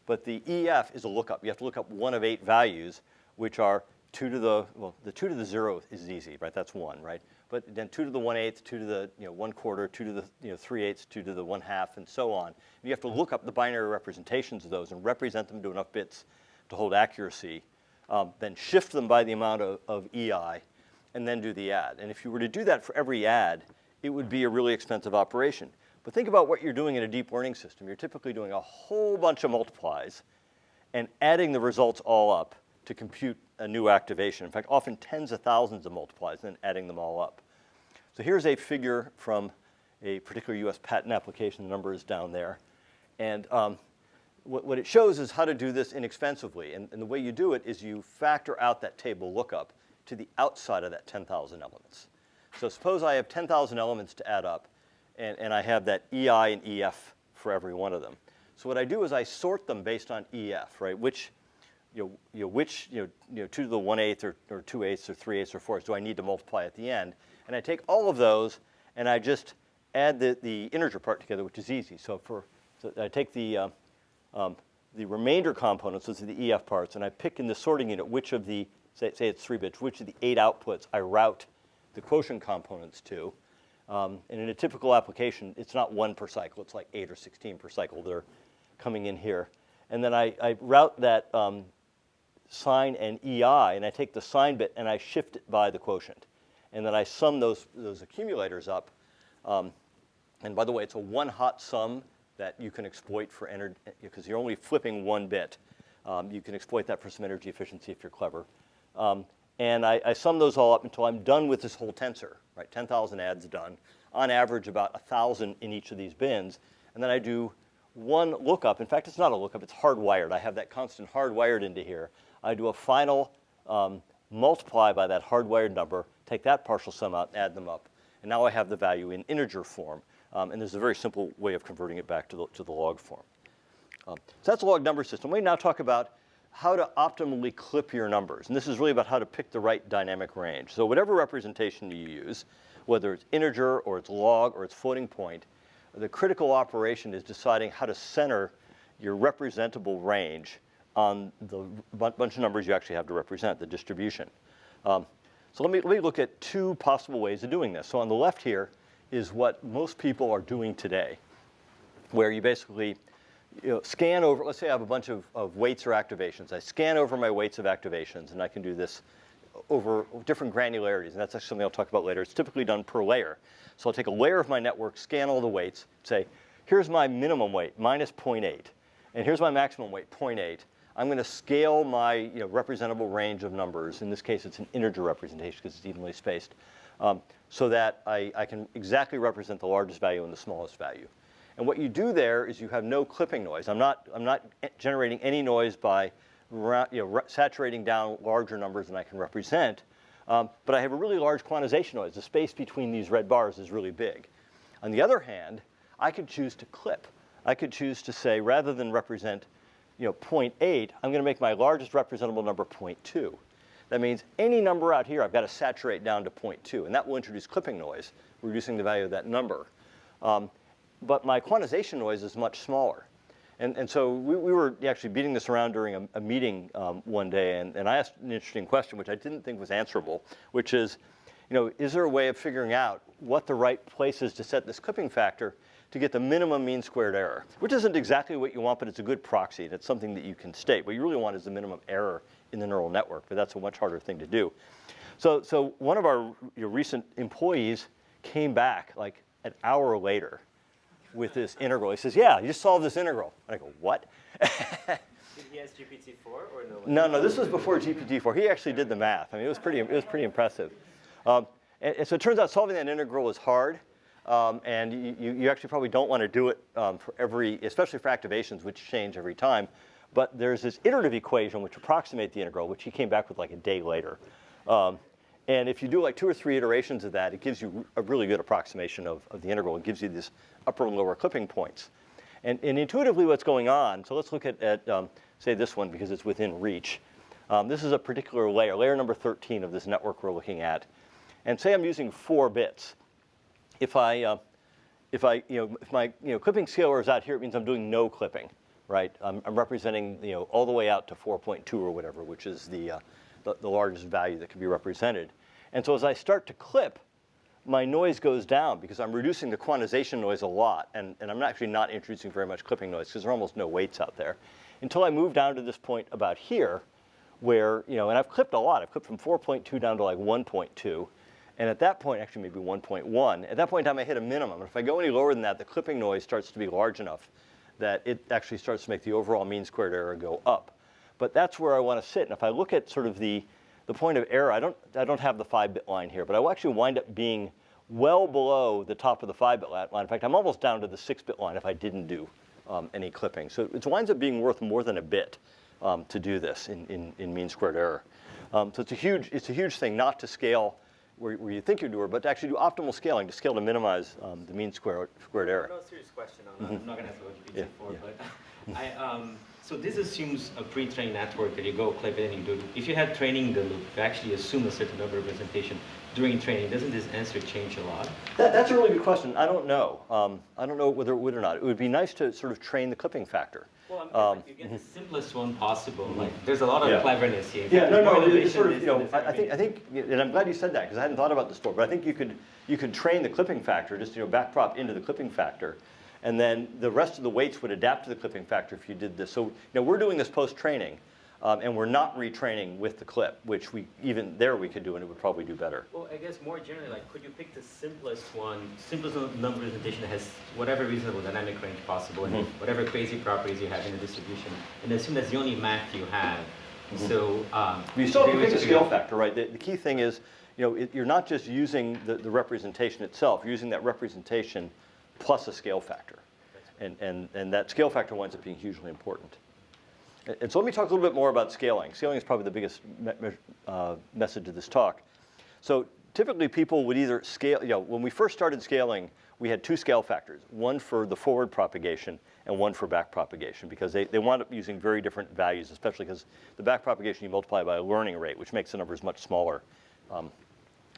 Speaker 2: But the EF is a lookup. You have to look up one of 8 values, which are 2 to the 2 to the 0 is easy, right? That's 1, right? But then 2 to the 1/8, 2 to the 1/4, 2 to the 3/8, 2 to the 1/2, and so on. And you have to look up the binary representations of those and represent them to enough bits to hold accuracy. Then shift them by the amount of EI, and then do the add. And if you were to do that for every add, it would be a really expensive operation. But think about what you're doing in a deep learning system. You're typically doing a whole bunch of multiplies and adding the results all up to compute a new activation. In fact, often tens of thousands of multiplies, and then adding them all up. So here's a figure from a particular US patent application. The number is down there. And what it shows is how to do this inexpensively. And the way you do it is you factor out that table lookup to the outside of that 10,000 elements. So suppose I have 10,000 elements to add up, and I have that EI and EF for every one of them. So what I do is I sort them based on EF, right? Which 2 to the 1/8 or 2/8 or 3/8 or 4 do I need to multiply at the end? And I take all of those and I just add the integer part together, which is easy. So I take the remainder components, those are the EF parts, and I pick in the sorting unit which of the, say it's 3 bits, which of the 8 outputs I route the quotient components to. And in a typical application, it's not 1 per cycle. It's like 8 or 16 per cycle that are coming in here. And then I route that sign and EI, and I take the sign bit and I shift it by the quotient. And then I sum those accumulators up. And by the way, it's a one-hot sum that you can exploit for energy, because you're only flipping 1 bit. You can exploit that for some energy efficiency if you're clever. And I sum those all up until I'm done with this whole tensor, right? 10,000 adds done. On average, about 1,000 in each of these bins. And then I do one lookup. In fact, it's not a lookup, it's hardwired. I have that constant hardwired into here. I do a final multiply by that hardwired number, take that partial sum out, add them up. And now I have the value in integer form. And there's a very simple way of converting it back to the log form. So that's a log number system. We now talk about how to optimally clip your numbers. And this is really about how to pick the right dynamic range. So whatever representation you use, whether it's integer or it's log or it's floating point, the critical operation is deciding how to center your representable range on the bunch of numbers you actually have to represent, the distribution. So let me look at 2 possible ways of doing this. So on the left here is what most people are doing today, where you basically scan over. Let's say I have a bunch of weights or activations. I scan over my weights of activations, and I can do this over different granularities, and that's actually something I'll talk about later. It's typically done per layer. So I'll take a layer of my network, scan all the weights, say, here's my minimum weight, minus 0.8, and here's my maximum weight, 0.8. I'm going to scale my representable range of numbers. In this case, it's an integer representation because it's evenly spaced, so that I can exactly represent the largest value and the smallest value. And what you do there is you have no clipping noise. I'm not generating any noise by saturating down larger numbers than I can represent. But I have a really large quantization noise. The space between these red bars is really big. On the other hand, I could choose to clip. I could choose to say, rather than represent 0.8, I'm going to make my largest representable number 0.2. That means any number out here, I've got to saturate down to 0.2. And that will introduce clipping noise, reducing the value of that number. But my quantization noise is much smaller. And so we were actually beating this around during a meeting one day, and I asked an interesting question, which I didn't think was answerable, which is, is there a way of figuring out what the right place is to set this clipping factor to get the minimum mean squared error, which isn't exactly what you want, but it's a good proxy, and it's something that you can state. What you really want is the minimum error in the neural network, but that's a much harder thing to do. So one of our recent employees came back like an hour later with this integral. He says, yeah, you just solved this integral. And I go, what?
Speaker 1: Did he ask GPT-4 or no?
Speaker 2: No, this was before GPT-4. He actually did the math. I mean, it was pretty impressive. And so it turns out solving that integral is hard. And you actually probably don't want to do it for especially for activations, which change every time. But there's this iterative equation which approximates the integral, which he came back with like a day later. And if you do like 2 or 3 iterations of that, it gives you a really good approximation of the integral. It gives you this upper and lower clipping points. And intuitively what's going on, so let's look at say this one because it's within reach. This is a particular layer number 13 of this network we're looking at. And say I'm using 4 bits. If my clipping scalar is out here, it means I'm doing no clipping, right? I'm representing all the way out to 4.2 or whatever, which is the largest value that can be represented. And so as I start to clip, my noise goes down because I'm reducing the quantization noise a lot, and I'm actually not introducing very much clipping noise because there are almost no weights out there, until I move down to this point about here, where and I've clipped a lot. I've clipped from 4.2 down to like 1.2, and at that point, actually maybe 1.1. At that point in time, I hit a minimum. And if I go any lower than that, the clipping noise starts to be large enough that it actually starts to make the overall mean squared error go up. But that's where I want to sit. And if I look at sort of the point of error, I don't have the 5-bit line here, but I will actually wind up being well below the top of the 5-bit line. In fact, I'm almost down to the 6-bit line if I didn't do any clipping. So it winds up being worth more than a bit to do this in mean squared error. So it's a huge thing not to scale where you think you're doing, but to actually do optimal scaling, to scale to minimize the mean squared error.
Speaker 1: No serious question on that. I'm not going to ask what GPT-4, but so this assumes a pre-trained network that you go clip it and you do. If you had training the loop, you actually assume a certain number of representation during training. Doesn't this answer change a lot?
Speaker 2: That's a really good question. I don't know. I don't know whether it would or not. It would be nice to sort of train the clipping factor.
Speaker 1: Well, you get the simplest one possible. Like, there's a lot of cleverness here.
Speaker 2: Yeah, no. It's sort of, I think, and I'm glad you said that because I hadn't thought about this before. But I think you could train the clipping factor, just backprop into the clipping factor, and then the rest of the weights would adapt to the clipping factor if you did this. So we're doing this post-training, and we're not retraining with the clip, which even there we could do, and it would probably do better.
Speaker 1: Well, I guess more generally, like, could you pick the simplest number representation that has whatever reasonable dynamic range possible, and whatever crazy properties you have in the distribution, and assume that's the only math you have. So
Speaker 2: you still have to pick a scale factor, right? The key thing is, you're not just using the representation itself. You're using that representation plus a scale factor, and that scale factor winds up being hugely important. And so let me talk a little bit more about scaling. Scaling is probably the biggest message of this talk. So typically people would either scale, when we first started scaling, we had 2 scale factors, one for the forward propagation and one for back propagation, because they wound up using very different values, especially because the back propagation you multiply by a learning rate, which makes the numbers much smaller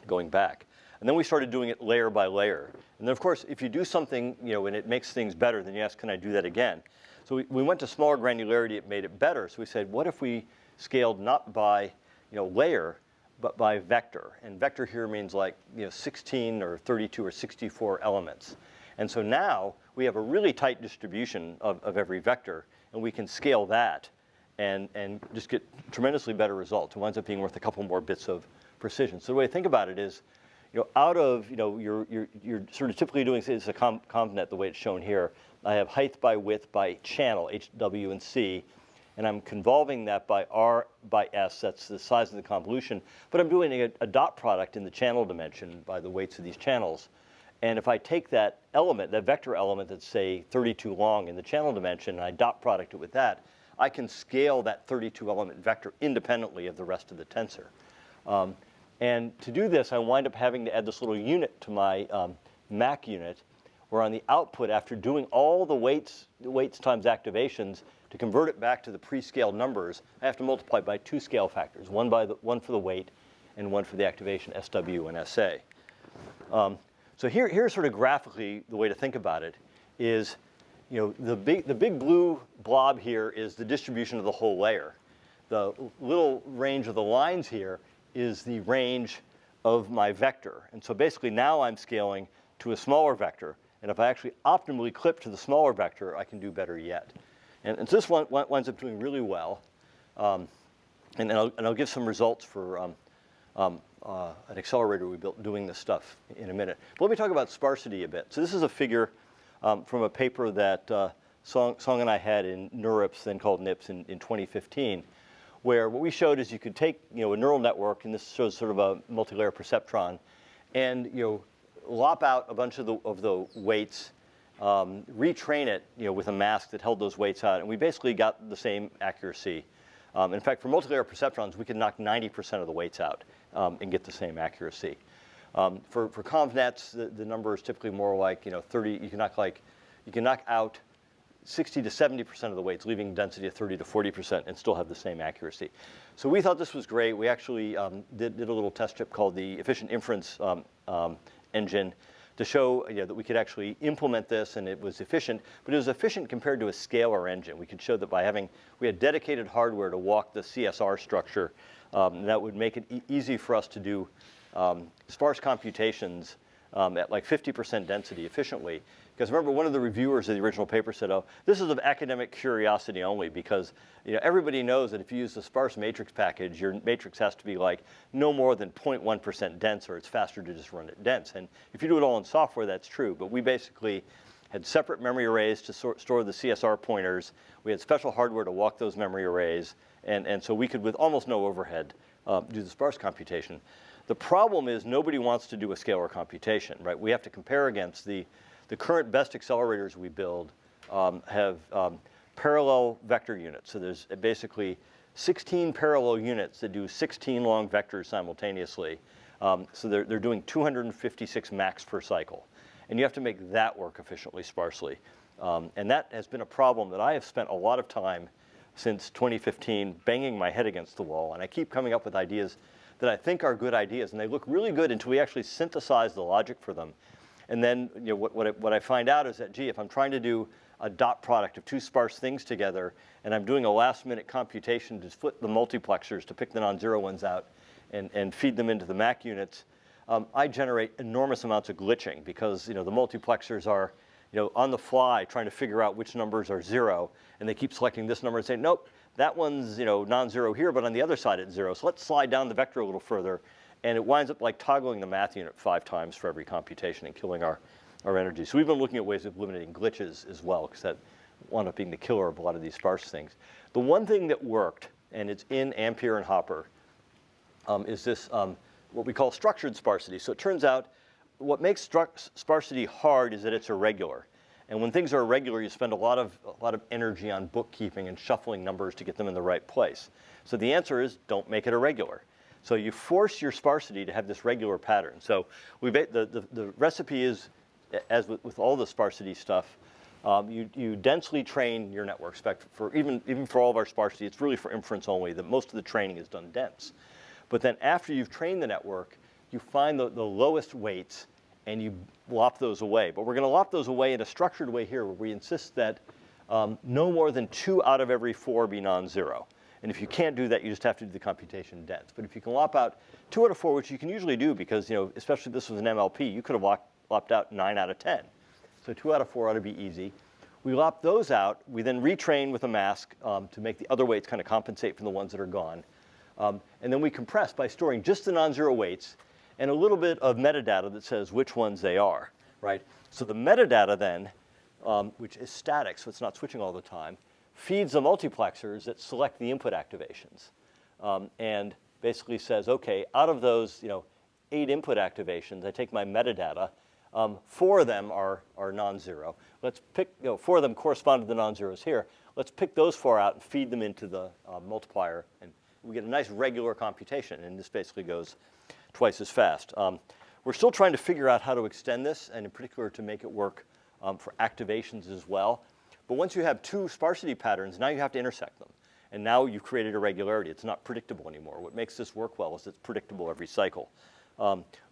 Speaker 2: going back. And then we started doing it layer by layer. And then of course, if you do something, and it makes things better, then you ask, can I do that again? So we went to smaller granularity, it made it better. So we said, what if we scaled not by layer, but by vector? And vector here means like 16 or 32 or 64 elements. And so now we have a really tight distribution of every vector, and we can scale that and just get tremendously better results. It winds up being worth a couple more bits of precision. So the way to think about it is, out of you're sort of typically doing, say, it's a ConvNet the way it's shown here. I have height by width by channel, H, W, and C, and I'm convolving that by R by S. That's the size of the convolution. But I'm doing a dot product in the channel dimension by the weights of these channels. And if I take that element, that vector element that's, say, 32 long in the channel dimension, and I dot product it with that, I can scale that 32 element vector independently of the rest of the tensor. And to do this, I wind up having to add this little unit to my MAC unit, where on the output, after doing all the weights times activations, to convert it back to the pre-scaled numbers, I have to multiply by 2 scale factors, one for the weight and one for the activation, SW and SA. So here's sort of graphically the way to think about it is, the big blue blob here is the distribution of the whole layer. The little range of the lines here is the range of my vector. And so basically now I'm scaling to a smaller vector. And if I actually optimally clip to the smaller vector, I can do better yet. And so this one winds up doing really well. And I'll give some results for an accelerator we built doing this stuff in a minute. But let me talk about sparsity a bit. So this is a figure from a paper that Song and I had in NeurIPS, then called NIPS, in 2015, where what we showed is you could take a neural network, and this shows sort of a multi-layer perceptron, and lop out a bunch of the weights, retrain it with a mask that held those weights out, and we basically got the same accuracy. In fact, for multi-layer perceptrons, we could knock 90% of the weights out and get the same accuracy. For ConvNets, the number is typically more like 30. You can knock out 60 to 70% of the weights, leaving density of 30 to 40%, and still have the same accuracy. So we thought this was great. We actually did a little test chip called the Efficient Inference Engine to show that we could actually implement this, and it was efficient. But it was efficient compared to a scalar engine. We could show that we had dedicated hardware to walk the CSR structure. That would make it easy for us to do sparse computations at like 50% density efficiently. Because remember, one of the reviewers of the original paper said, oh, this is of academic curiosity only, because everybody knows that if you use the sparse matrix package, your matrix has to be like no more than 0.1% dense, or it's faster to just run it dense. And if you do it all in software, that's true. But we basically had separate memory arrays to store the CSR pointers. We had special hardware to walk those memory arrays. And so we could, with almost no overhead, do the sparse computation. The problem is nobody wants to do a scalar computation, right? We have to compare against the current best accelerators we build have parallel vector units. So there's basically 16 parallel units that do 16 long vectors simultaneously. So they're doing 256 max per cycle. And you have to make that work efficiently sparsely. And that has been a problem that I have spent a lot of time since 2015 banging my head against the wall. And I keep coming up with ideas that I think are good ideas. And they look really good until we actually synthesize the logic for them. And then what I find out is that, gee, if I'm trying to do a dot product of two sparse things together, and I'm doing a last-minute computation to split the multiplexers to pick the non-zero ones out and feed them into the MAC units, I generate enormous amounts of glitching because the multiplexers are on the fly trying to figure out which numbers are zero, and they keep selecting this number and saying, nope, that one's non-zero here, but on the other side it's zero. So let's slide down the vector a little further, and it winds up like toggling the math unit 5 times for every computation and killing our energy. So we've been looking at ways of eliminating glitches as well, because that wound up being the killer of a lot of these sparse things. The one thing that worked, and it's in Ampere and Hopper, is this what we call structured sparsity. So it turns out what makes sparsity hard is that it's irregular. And when things are irregular, you spend a lot of energy on bookkeeping and shuffling numbers to get them in the right place. So the answer is don't make it irregular. So you force your sparsity to have this regular pattern. So the recipe is, as with all the sparsity stuff, you densely train your network spec. Even for all of our sparsity, it's really for inference only. That most of the training is done dense. But then after you've trained the network, you find the lowest weights and you lop those away. But we're going to lop those away in a structured way here, where we insist that no more than 2 out of every 4 be non-zero. And if you can't do that, you just have to do the computation dense. But if you can lop out 2 out of 4, which you can usually do because, especially if this was an MLP, you could have lopped out 9 out of 10. So 2 out of 4 ought to be easy. We lop those out. We then retrain with a mask to make the other weights kind of compensate for the ones that are gone. And then we compress by storing just the non-zero weights and a little bit of metadata that says which ones they are, right? So the metadata then, which is static, so it's not switching all the time, feeds the multiplexers that select the input activations, and basically says, okay, out of those 8 input activations, I take my metadata. 4 of them are non-zero. Let's pick, 4 of them correspond to the non-zeros here. Let's pick those 4 out and feed them into the multiplier, and we get a nice regular computation. And this basically goes twice as fast. We're still trying to figure out how to extend this, and in particular to make it work for activations as well. But once you have 2 sparsity patterns, now you have to intersect them. And now you've created a regularity. It's not predictable anymore. What makes this work well is it's predictable every cycle.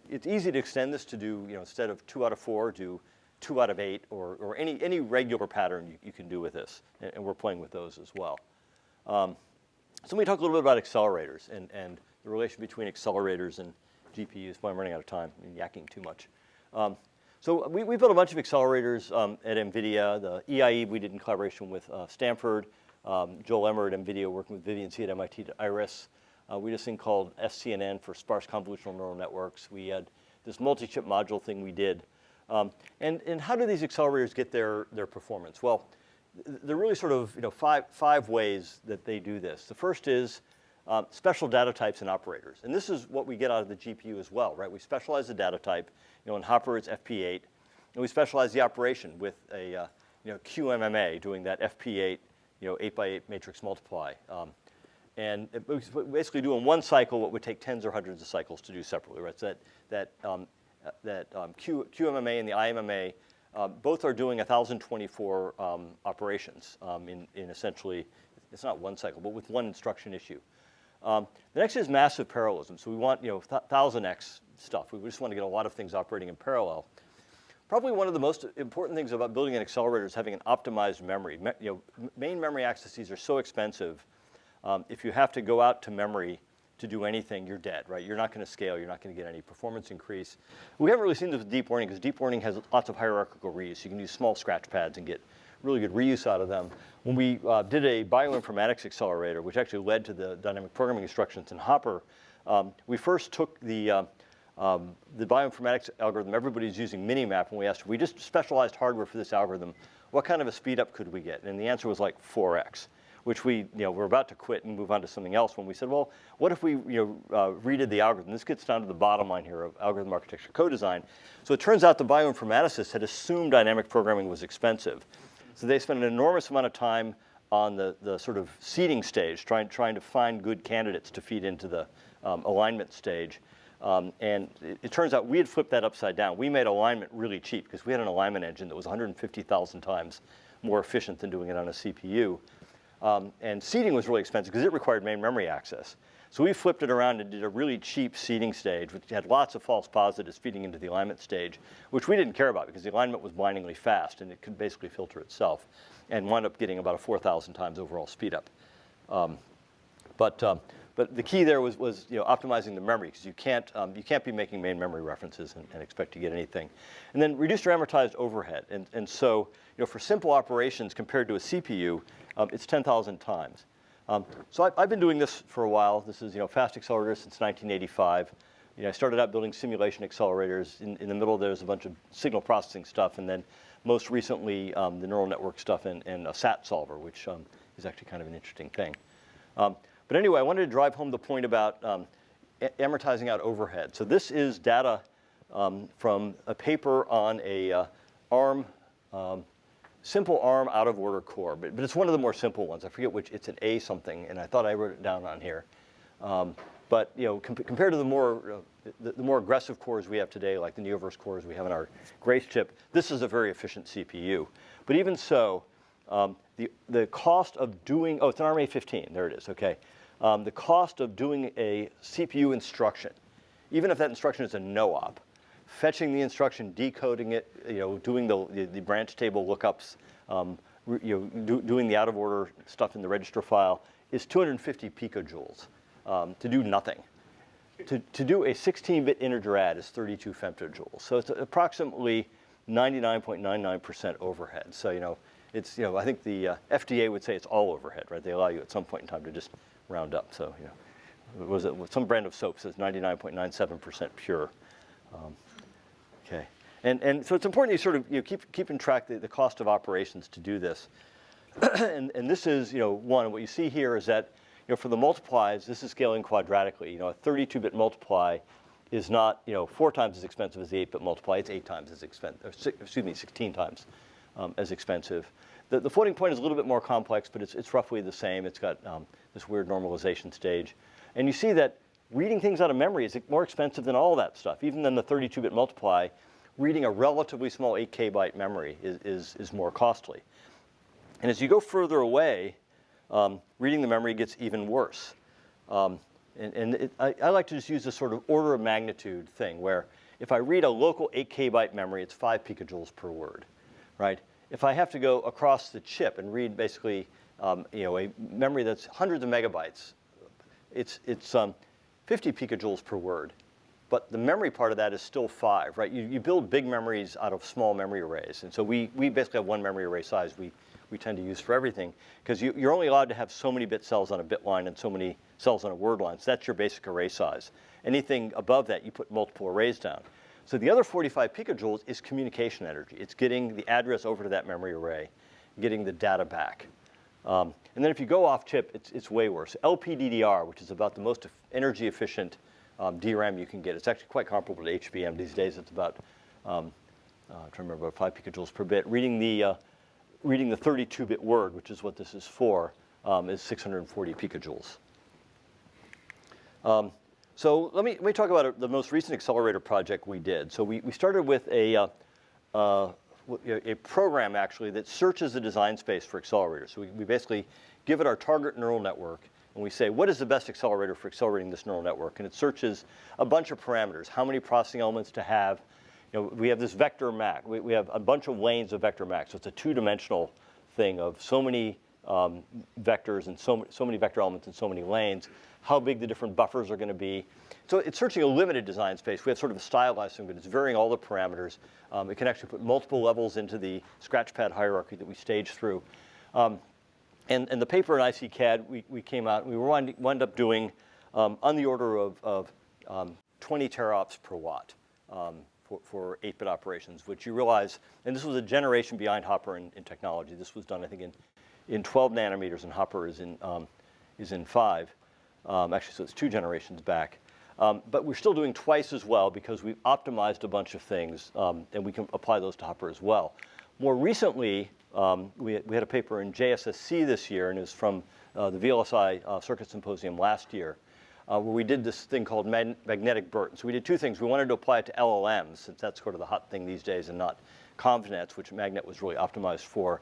Speaker 2: It's easy to extend this to do, instead of 2 out of 4, do 2 out of 8, or any regular pattern you can do with this. And we're playing with those as well. So let me talk a little bit about accelerators and the relation between accelerators and GPUs. Boy, I'm running out of time. I'm yakking too much. So we built a bunch of accelerators at NVIDIA. The EIE we did in collaboration with Stanford, Joel Emmer at NVIDIA working with Vivian C at MIT to Iris. We did this thing called SCNN for sparse convolutional neural networks. We had this multi-chip module thing we did. And how do these accelerators get their performance? Well, there are really sort of five ways that they do this. The first is special data types and operators. And this is what we get out of the GPU as well, right? We specialize the data type. In Hopper, it's FP8. And we specialize the operation with a QMMA doing that FP8, 8x8 matrix multiply. And basically doing one cycle what would take tens or hundreds of cycles to do separately, right? So that QMMA and the IMMA both are doing 1,024 operations in essentially, it's not one cycle, but with one instruction issue. The next is massive parallelism. So we want 1,000x stuff. We just want to get a lot of things operating in parallel. Probably one of the most important things about building an accelerator is having an optimized memory. Main memory accesses are so expensive. If you have to go out to memory to do anything, you're dead, right? You're not going to scale. You're not going to get any performance increase. We haven't really seen this with deep learning because deep learning has lots of hierarchical reuse. You can use small scratch pads and get really good reuse out of them. When we did a bioinformatics accelerator, which actually led to the dynamic programming instructions in Hopper, we first took the The bioinformatics algorithm, everybody's using Minimap, and we asked, if we just specialized hardware for this algorithm, what kind of a speed up could we get? And the answer was like 4x, which we're about to quit and move on to something else when we said, well, what if we redid the algorithm? This gets down to the bottom line here of algorithm architecture co-design. So it turns out the bioinformaticists had assumed dynamic programming was expensive. So they spent an enormous amount of time on the sort of seeding stage, trying to find good candidates to feed into the alignment stage. And it turns out we had flipped that upside down. We made alignment really cheap because we had an alignment engine that was 150,000 times more efficient than doing it on a CPU. And seeding was really expensive because it required main memory access. So we flipped it around and did a really cheap seeding stage, which had lots of false positives feeding into the alignment stage, which we didn't care about because the alignment was blindingly fast and it could basically filter itself, and wound up getting about a 4,000 times overall speed up. But the key there was optimizing the memory, because you can't be making main memory references and expect to get anything. And then reduced or amortized overhead. And so for simple operations compared to a CPU, it's 10,000 times. So I've been doing this for a while. This is fast accelerators since 1985. I started out building simulation accelerators. In the middle, there's a bunch of signal processing stuff, and then most recently the neural network stuff and a SAT solver, which is actually kind of an interesting thing. But anyway, I wanted to drive home the point about amortizing out overhead. So this is data from a paper on a simple ARM out-of-order core. But it's one of the more simple ones. I forget which. It's an A something, and I thought I wrote it down on here. But compared to the more aggressive cores we have today, like the Neoverse cores we have in our Grace chip, this is a very efficient CPU. But even so, the cost of doing, it's an ARM A15, there it is, okay. The cost of doing a CPU instruction, even if that instruction is a no-op, fetching the instruction, decoding it, doing the branch table lookups, doing the out-of-order stuff in the register file, is 250 picojoules to do nothing. To do a 16-bit integer add is 32 femtojoules. So it's approximately 99.99% overhead. So it's I think the FDA would say it's all overhead, right? They allow you at some point in time to just round up. So was it some brand of soap says 99.97% pure. Okay, and so it's important you sort of keep in track the cost of operations to do this. and this is one. What you see here is that for the multiplies, this is scaling quadratically. A 32-bit multiply is not 4 times as expensive as the 8-bit multiply. It's 8 times as expensive. 16 times as expensive. The floating point is a little bit more complex, but it's roughly the same. It's got this weird normalization stage. And you see that reading things out of memory is more expensive than all that stuff. Even than the 32-bit multiply, reading a relatively small 8K byte memory is more costly. And as you go further away, reading the memory gets even worse. I like to just use this sort of order of magnitude thing, where if I read a local 8K byte memory, it's 5 picojoules per word, right? If I have to go across the chip and read basically a memory that's hundreds of megabytes, it's 50 picojoules per word. But the memory part of that is still 5, right? You build big memories out of small memory arrays. And so we basically have one memory array size we tend to use for everything, because you're only allowed to have so many bit cells on a bit line and so many cells on a word line. So that's your basic array size. Anything above that, you put multiple arrays down. So the other 45 picojoules is communication energy. It's getting the address over to that memory array, getting the data back. And then if you go off chip, it's way worse. LPDDR, which is about the most energy efficient DRAM you can get. It's actually quite comparable to HBM these days. It's about, I'm trying to remember, about 5 picojoules per bit. Reading the 32-bit word, which is what this is for, is 640 picojoules. So let me talk about the most recent accelerator project we did. So we started with a program, actually, that searches the design space for accelerators. So we basically give it our target neural network, and we say, what is the best accelerator for accelerating this neural network? And it searches a bunch of parameters, how many processing elements to have. We have this vector MAC. We have a bunch of lanes of vector MAC. So it's a two-dimensional thing of so many vectors and so many vector elements and so many lanes, how big the different buffers are going to be. So it's searching a limited design space. We have sort of a stylized thing, but it's varying all the parameters. It can actually put multiple levels into the scratchpad hierarchy that we stage through. And the paper in ICCAD, we came out, we wound up doing on the order of 20 teraops per watt for 8-bit operations, which you realize, and this was a generation behind Hopper in technology. This was done, I think, in 12 nanometers, and Hopper is in 5. Actually, so it's 2 generations back. But we're still doing twice as well because we've optimized a bunch of things, and we can apply those to Hopper as well. More recently, we had a paper in JSSC this year, and it was from the VLSI Circuit Symposium last year, where we did this thing called magnetic BERT. So we did 2 things. We wanted to apply it to LLMs, since that's sort of the hot thing these days, and not ConvNets, which Magnet was really optimized for.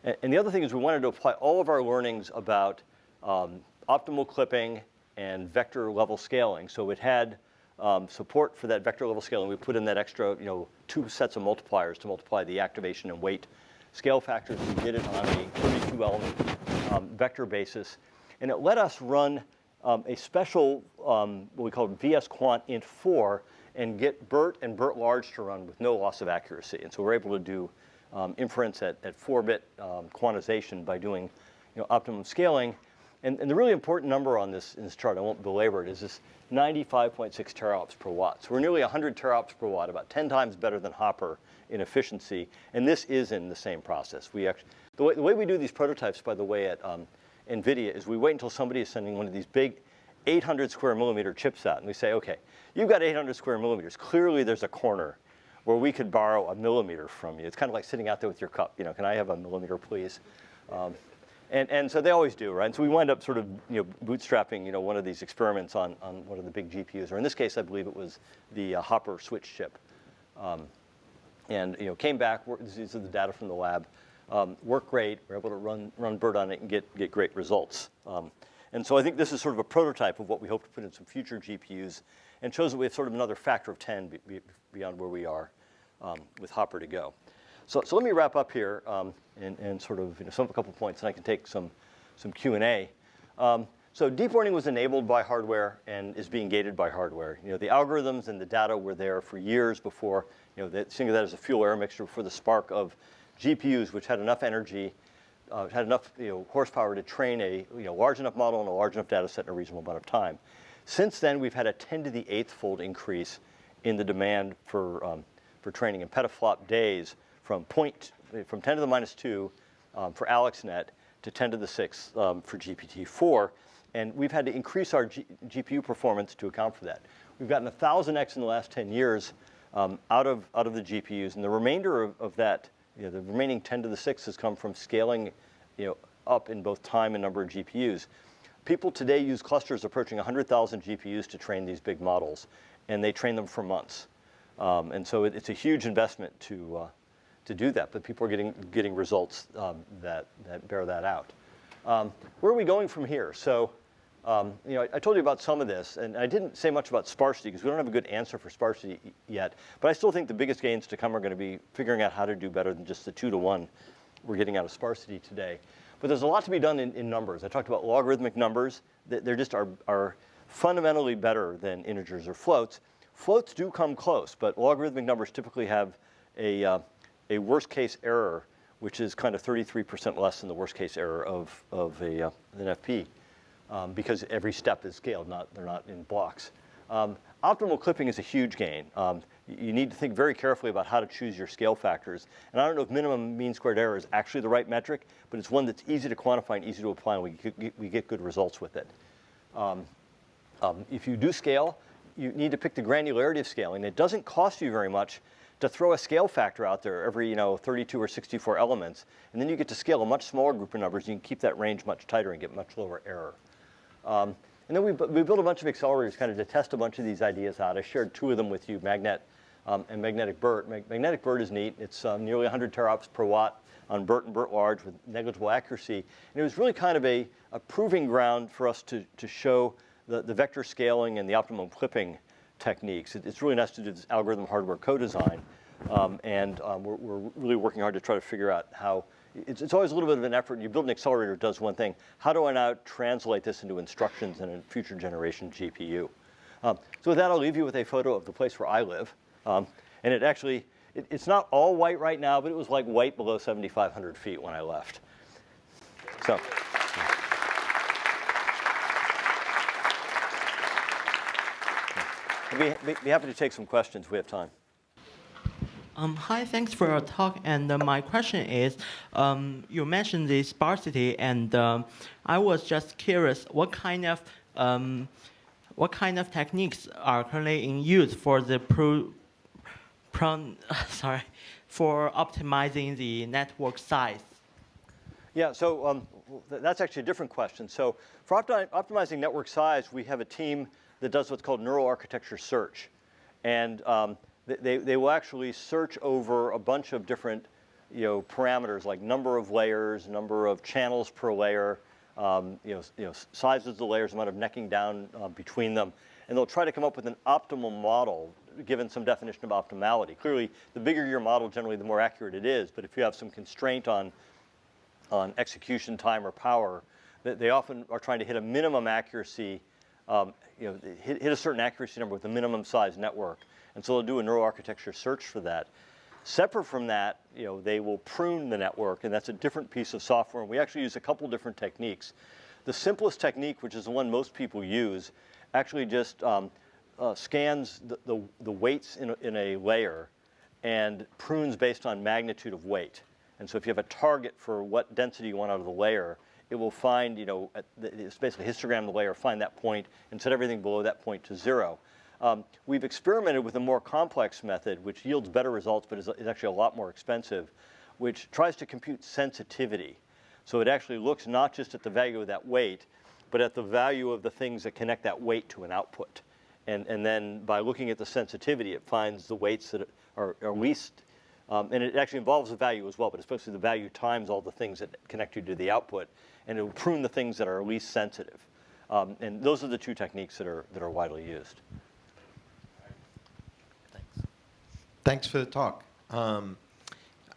Speaker 2: And the other thing is we wanted to apply all of our learnings about optimal clipping and vector level scaling. So it had support for that vector level scaling. We put in that extra, 2 sets of multipliers to multiply the activation and weight scale factors. We did it on a 32-element vector basis. And it let us run a special, what we call VSQuant int 4, and get BERT and BERT large to run with no loss of accuracy. And so we're able to do inference at 4-bit quantization by doing optimum scaling. And the really important number on this in this chart, I won't belabor it, is this 95.6 teraops per watt. So we're nearly 100 teraops per watt, about 10 times better than Hopper in efficiency. And this is in the same process. We actually, the way we do these prototypes, by the way, at NVIDIA is we wait until somebody is sending one of these big 800 square millimeter chips out. And we say, OK, you've got 800 square millimeters. Clearly, there's a corner where we could borrow a millimeter from you. It's kind of like sitting out there with your cup. Can I have a millimeter, please? And so they always do, right? And so we wind up sort of bootstrapping one of these experiments on one of the big GPUs. Or in this case, I believe it was the Hopper switch chip. And came back. These are the data from the lab. Worked great. We're able to run BERT on it and get great results. And so I think this is sort of a prototype of what we hope to put in some future GPUs, and shows that we have sort of another factor of 10 beyond where we are with Hopper to go. So let me wrap up here and sort of sum up a couple points, and I can take some Q&A. So deep learning was enabled by hardware and is being gated by hardware. The algorithms and the data were there for years before. Think of that as a fuel-air mixture before the spark of GPUs, which had enough energy, had enough horsepower to train a large enough model and a large enough data set in a reasonable amount of time. Since then, we've had a 10 to the 8th fold increase in the demand for training in petaflop days, from 10 to the minus 2 for AlexNet to 10 to the 6th for GPT-4. And we've had to increase our GPU performance to account for that. We've gotten 1,000x in the last 10 years out of the GPUs. And the remainder of that, the remaining 10 to the 6th has come from scaling up in both time and number of GPUs. People today use clusters approaching 100,000 GPUs to train these big models. And they train them for months. And so it's a huge investment to do that, but people are getting results that bear that out. Where are we going from here? So, I told you about some of this, and I didn't say much about sparsity because we don't have a good answer for sparsity yet. But I still think the biggest gains to come are going to be figuring out how to do better than just the 2-to-1 we're getting out of sparsity today. But there's a lot to be done in numbers. I talked about logarithmic numbers. They're just are fundamentally better than integers or floats. Floats do come close, but logarithmic numbers typically have a worst case error, which is kind of 33% less than the worst case error of an FP, because every step is scaled, they're not in blocks. Optimal clipping is a huge gain. You need to think very carefully about how to choose your scale factors. And I don't know if minimum mean squared error is actually the right metric, but it's one that's easy to quantify and easy to apply, and we get good results with it. If you do scale, you need to pick the granularity of scaling. It doesn't cost you very much to throw a scale factor out there every 32 or 64 elements, and then you get to scale a much smaller group of numbers. You can keep that range much tighter and get much lower error. And then we built a bunch of accelerators kind of to test a bunch of these ideas out. I shared 2 of them with you, Magnet and Magnetic BERT. Magnetic BERT is neat. It's nearly 100 teraops per watt on BERT and BERT large with negligible accuracy. And it was really kind of a proving ground for us to show the vector scaling and the optimum clipping techniques. It's really nice to do this algorithm hardware co-design. We're really working hard to try to figure out how. It's always a little bit of an effort. You build an accelerator, it does one thing. How do I now translate this into instructions in a future generation GPU? So with that, I'll leave you with a photo of the place where I live. And it actually, it's not all white right now, but it was like white below 7,500 feet when I left. So. I'd be happy to take some questions. We have time.
Speaker 3: Hi, thanks for your talk. And my question is, you mentioned the sparsity, and I was just curious, what kind of techniques are currently in use for the for optimizing the network size?
Speaker 2: Yeah, so that's actually a different question. So for optimizing network size, we have a team that does what's called neural architecture search. And they will actually search over a bunch of different parameters like number of layers, number of channels per layer, sizes of the layers, amount of necking down between them. And they'll try to come up with an optimal model given some definition of optimality. Clearly, the bigger your model, generally, the more accurate it is. But if you have some constraint on execution time or power, they often are trying to hit a minimum accuracy, hit a certain accuracy number with a minimum size network. And so they'll do a neural architecture search for that. Separate from that, they will prune the network, and that's a different piece of software. And we actually use a couple different techniques. The simplest technique, which is the one most people use, actually just scans the weights in a layer and prunes based on magnitude of weight. And so if you have a target for what density you want out of the layer, it will find, it's basically histogram the layer, find that point, and set everything below that point to 0. We've experimented with a more complex method, which yields better results, but is actually a lot more expensive, which tries to compute sensitivity. So it actually looks not just at the value of that weight, but at the value of the things that connect that weight to an output. And then by looking at the sensitivity, it finds the weights that are least, and it actually involves the value as well, but especially the value times all the things that connect you to the output, and it will prune the things that are least sensitive. And those are the two techniques that are widely used.
Speaker 4: Thanks for the talk.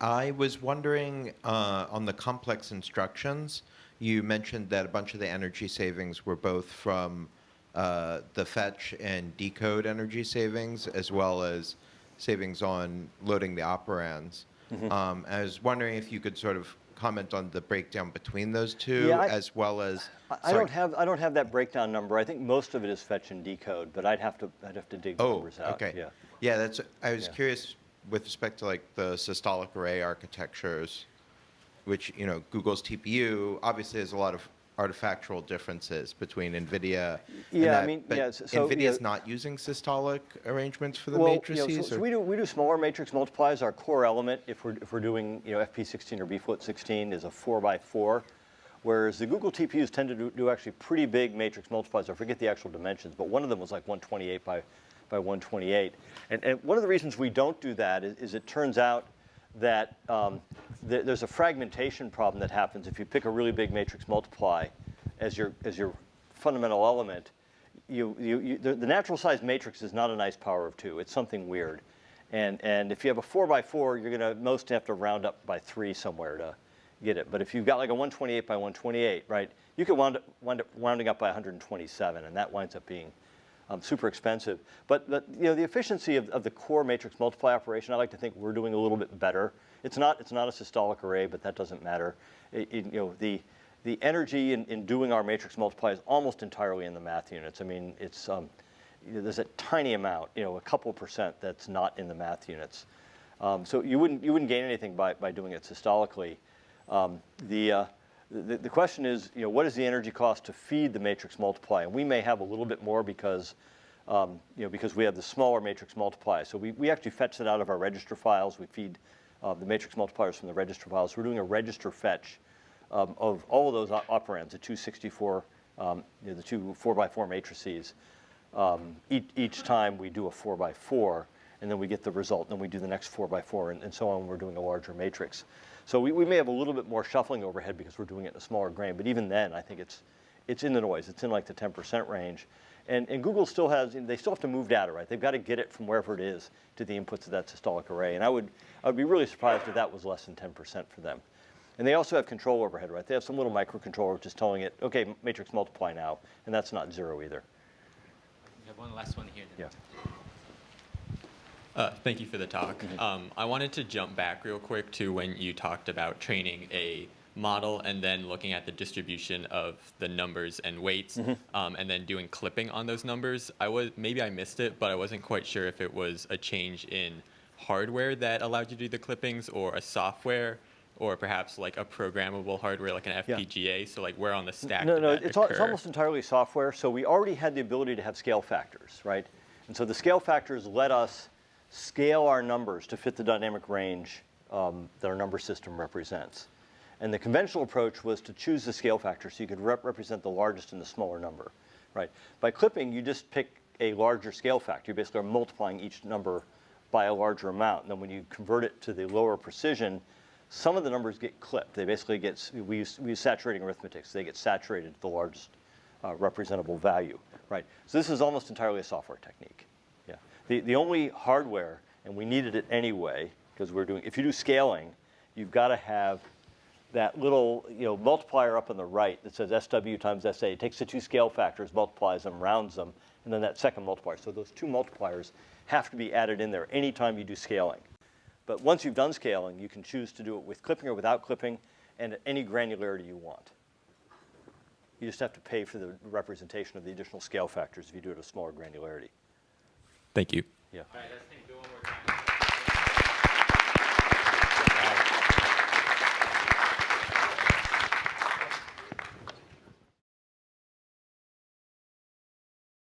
Speaker 4: I was wondering on the complex instructions, you mentioned that a bunch of the energy savings were both from the fetch and decode energy savings, as well as savings on loading the operands. Mm-hmm. I was wondering if you could sort of comment on the breakdown between those two, as well as.
Speaker 2: I don't have that breakdown number. I think most of it is fetch and decode, but I'd have to dig the numbers out.
Speaker 4: Okay.
Speaker 2: Yeah.
Speaker 4: Yeah, I was curious with respect to like the systolic array architectures, which Google's TPU obviously has a lot of artifactual differences between NVIDIA.
Speaker 2: Yeah,
Speaker 4: so NVIDIA's not using systolic arrangements for the matrices.
Speaker 2: So we do smaller matrix multiplies. Our core element, if we're doing FP16 or bfloat16, is a 4x4, whereas the Google TPUs tend to do actually pretty big matrix multiplies. I forget the actual dimensions, but one of them was like 128 by 128. And one of the reasons we don't do that is it turns out that there's a fragmentation problem that happens if you pick a really big matrix multiply as your fundamental element. The natural size matrix is not a nice power of 2. It's something weird. And if you have a 4x4, you're going to most have to round up by 3 somewhere to get it. But if you've got like a 128 by 128, right, you could wind up rounding up by 127, and that winds up being super expensive. But the efficiency of the core matrix multiply operation, I like to think we're doing a little bit better. It's not a systolic array, but that doesn't matter. The energy in doing our matrix multiply is almost entirely in the math units. I mean, it's there's a tiny amount, a couple percent that's not in the math units. So you wouldn't gain anything by doing it systolically. The question is, what is the energy cost to feed the matrix multiply? And we may have a little bit more because we have the smaller matrix multiply. So we actually fetch that out of our register files. We feed the matrix multipliers from the register files. We're doing a register fetch of all of those operands, the 264, the two 4x4 matrices. Each time we do a 4x4, and then we get the result, and then we do the next 4x4, and so on when we're doing a larger matrix. So we may have a little bit more shuffling overhead because we're doing it in a smaller grain, but even then, I think it's in the noise. It's in like the 10% range. And Google still they still have to move data, right? They've got to get it from wherever it is to the inputs of that systolic array. And I would be really surprised if that was less than 10% for them. And they also have control overhead, right? They have some little microcontroller just telling it, okay, matrix multiply now, and that's not 0 either.
Speaker 1: We have one last one here.
Speaker 2: Yeah.
Speaker 5: Thank you for the talk. I wanted to jump back real quick to when you talked about training a model and then looking at the distribution of the numbers and weights, and then doing clipping on those numbers. Maybe I missed it, but I wasn't quite sure if it was a change in hardware that allowed you to do the clippings, or a software, or perhaps like a programmable hardware like an FPGA. So like where on the stack
Speaker 2: No,
Speaker 5: did
Speaker 2: no,
Speaker 5: that
Speaker 2: it's
Speaker 5: occur?
Speaker 2: almost entirely software. So we already had the ability to have scale factors, right? And so the scale factors let us scale our numbers to fit the dynamic range that our number system represents. And the conventional approach was to choose the scale factor so you could represent the largest and the smaller number, right? By clipping, you just pick a larger scale factor. You basically are multiplying each number by a larger amount. And then when you convert it to the lower precision, some of the numbers get clipped. They basically get, we use saturating arithmetic, so they get saturated to the largest representable value, right? So this is almost entirely a software technique. Yeah. The only hardware, and we needed it anyway, because if you do scaling, you've got to have that little multiplier up on the right that says SW times SA. It takes the two scale factors, multiplies them, rounds them, and then that second multiplier. So those two multipliers have to be added in there anytime you do scaling. But once you've done scaling, you can choose to do it with clipping or without clipping and at any granularity you want. You just have to pay for the representation of the additional scale factors if you do it at a smaller granularity.
Speaker 5: Thank you.
Speaker 2: Yeah.
Speaker 1: All right, let's thank Bill one more time.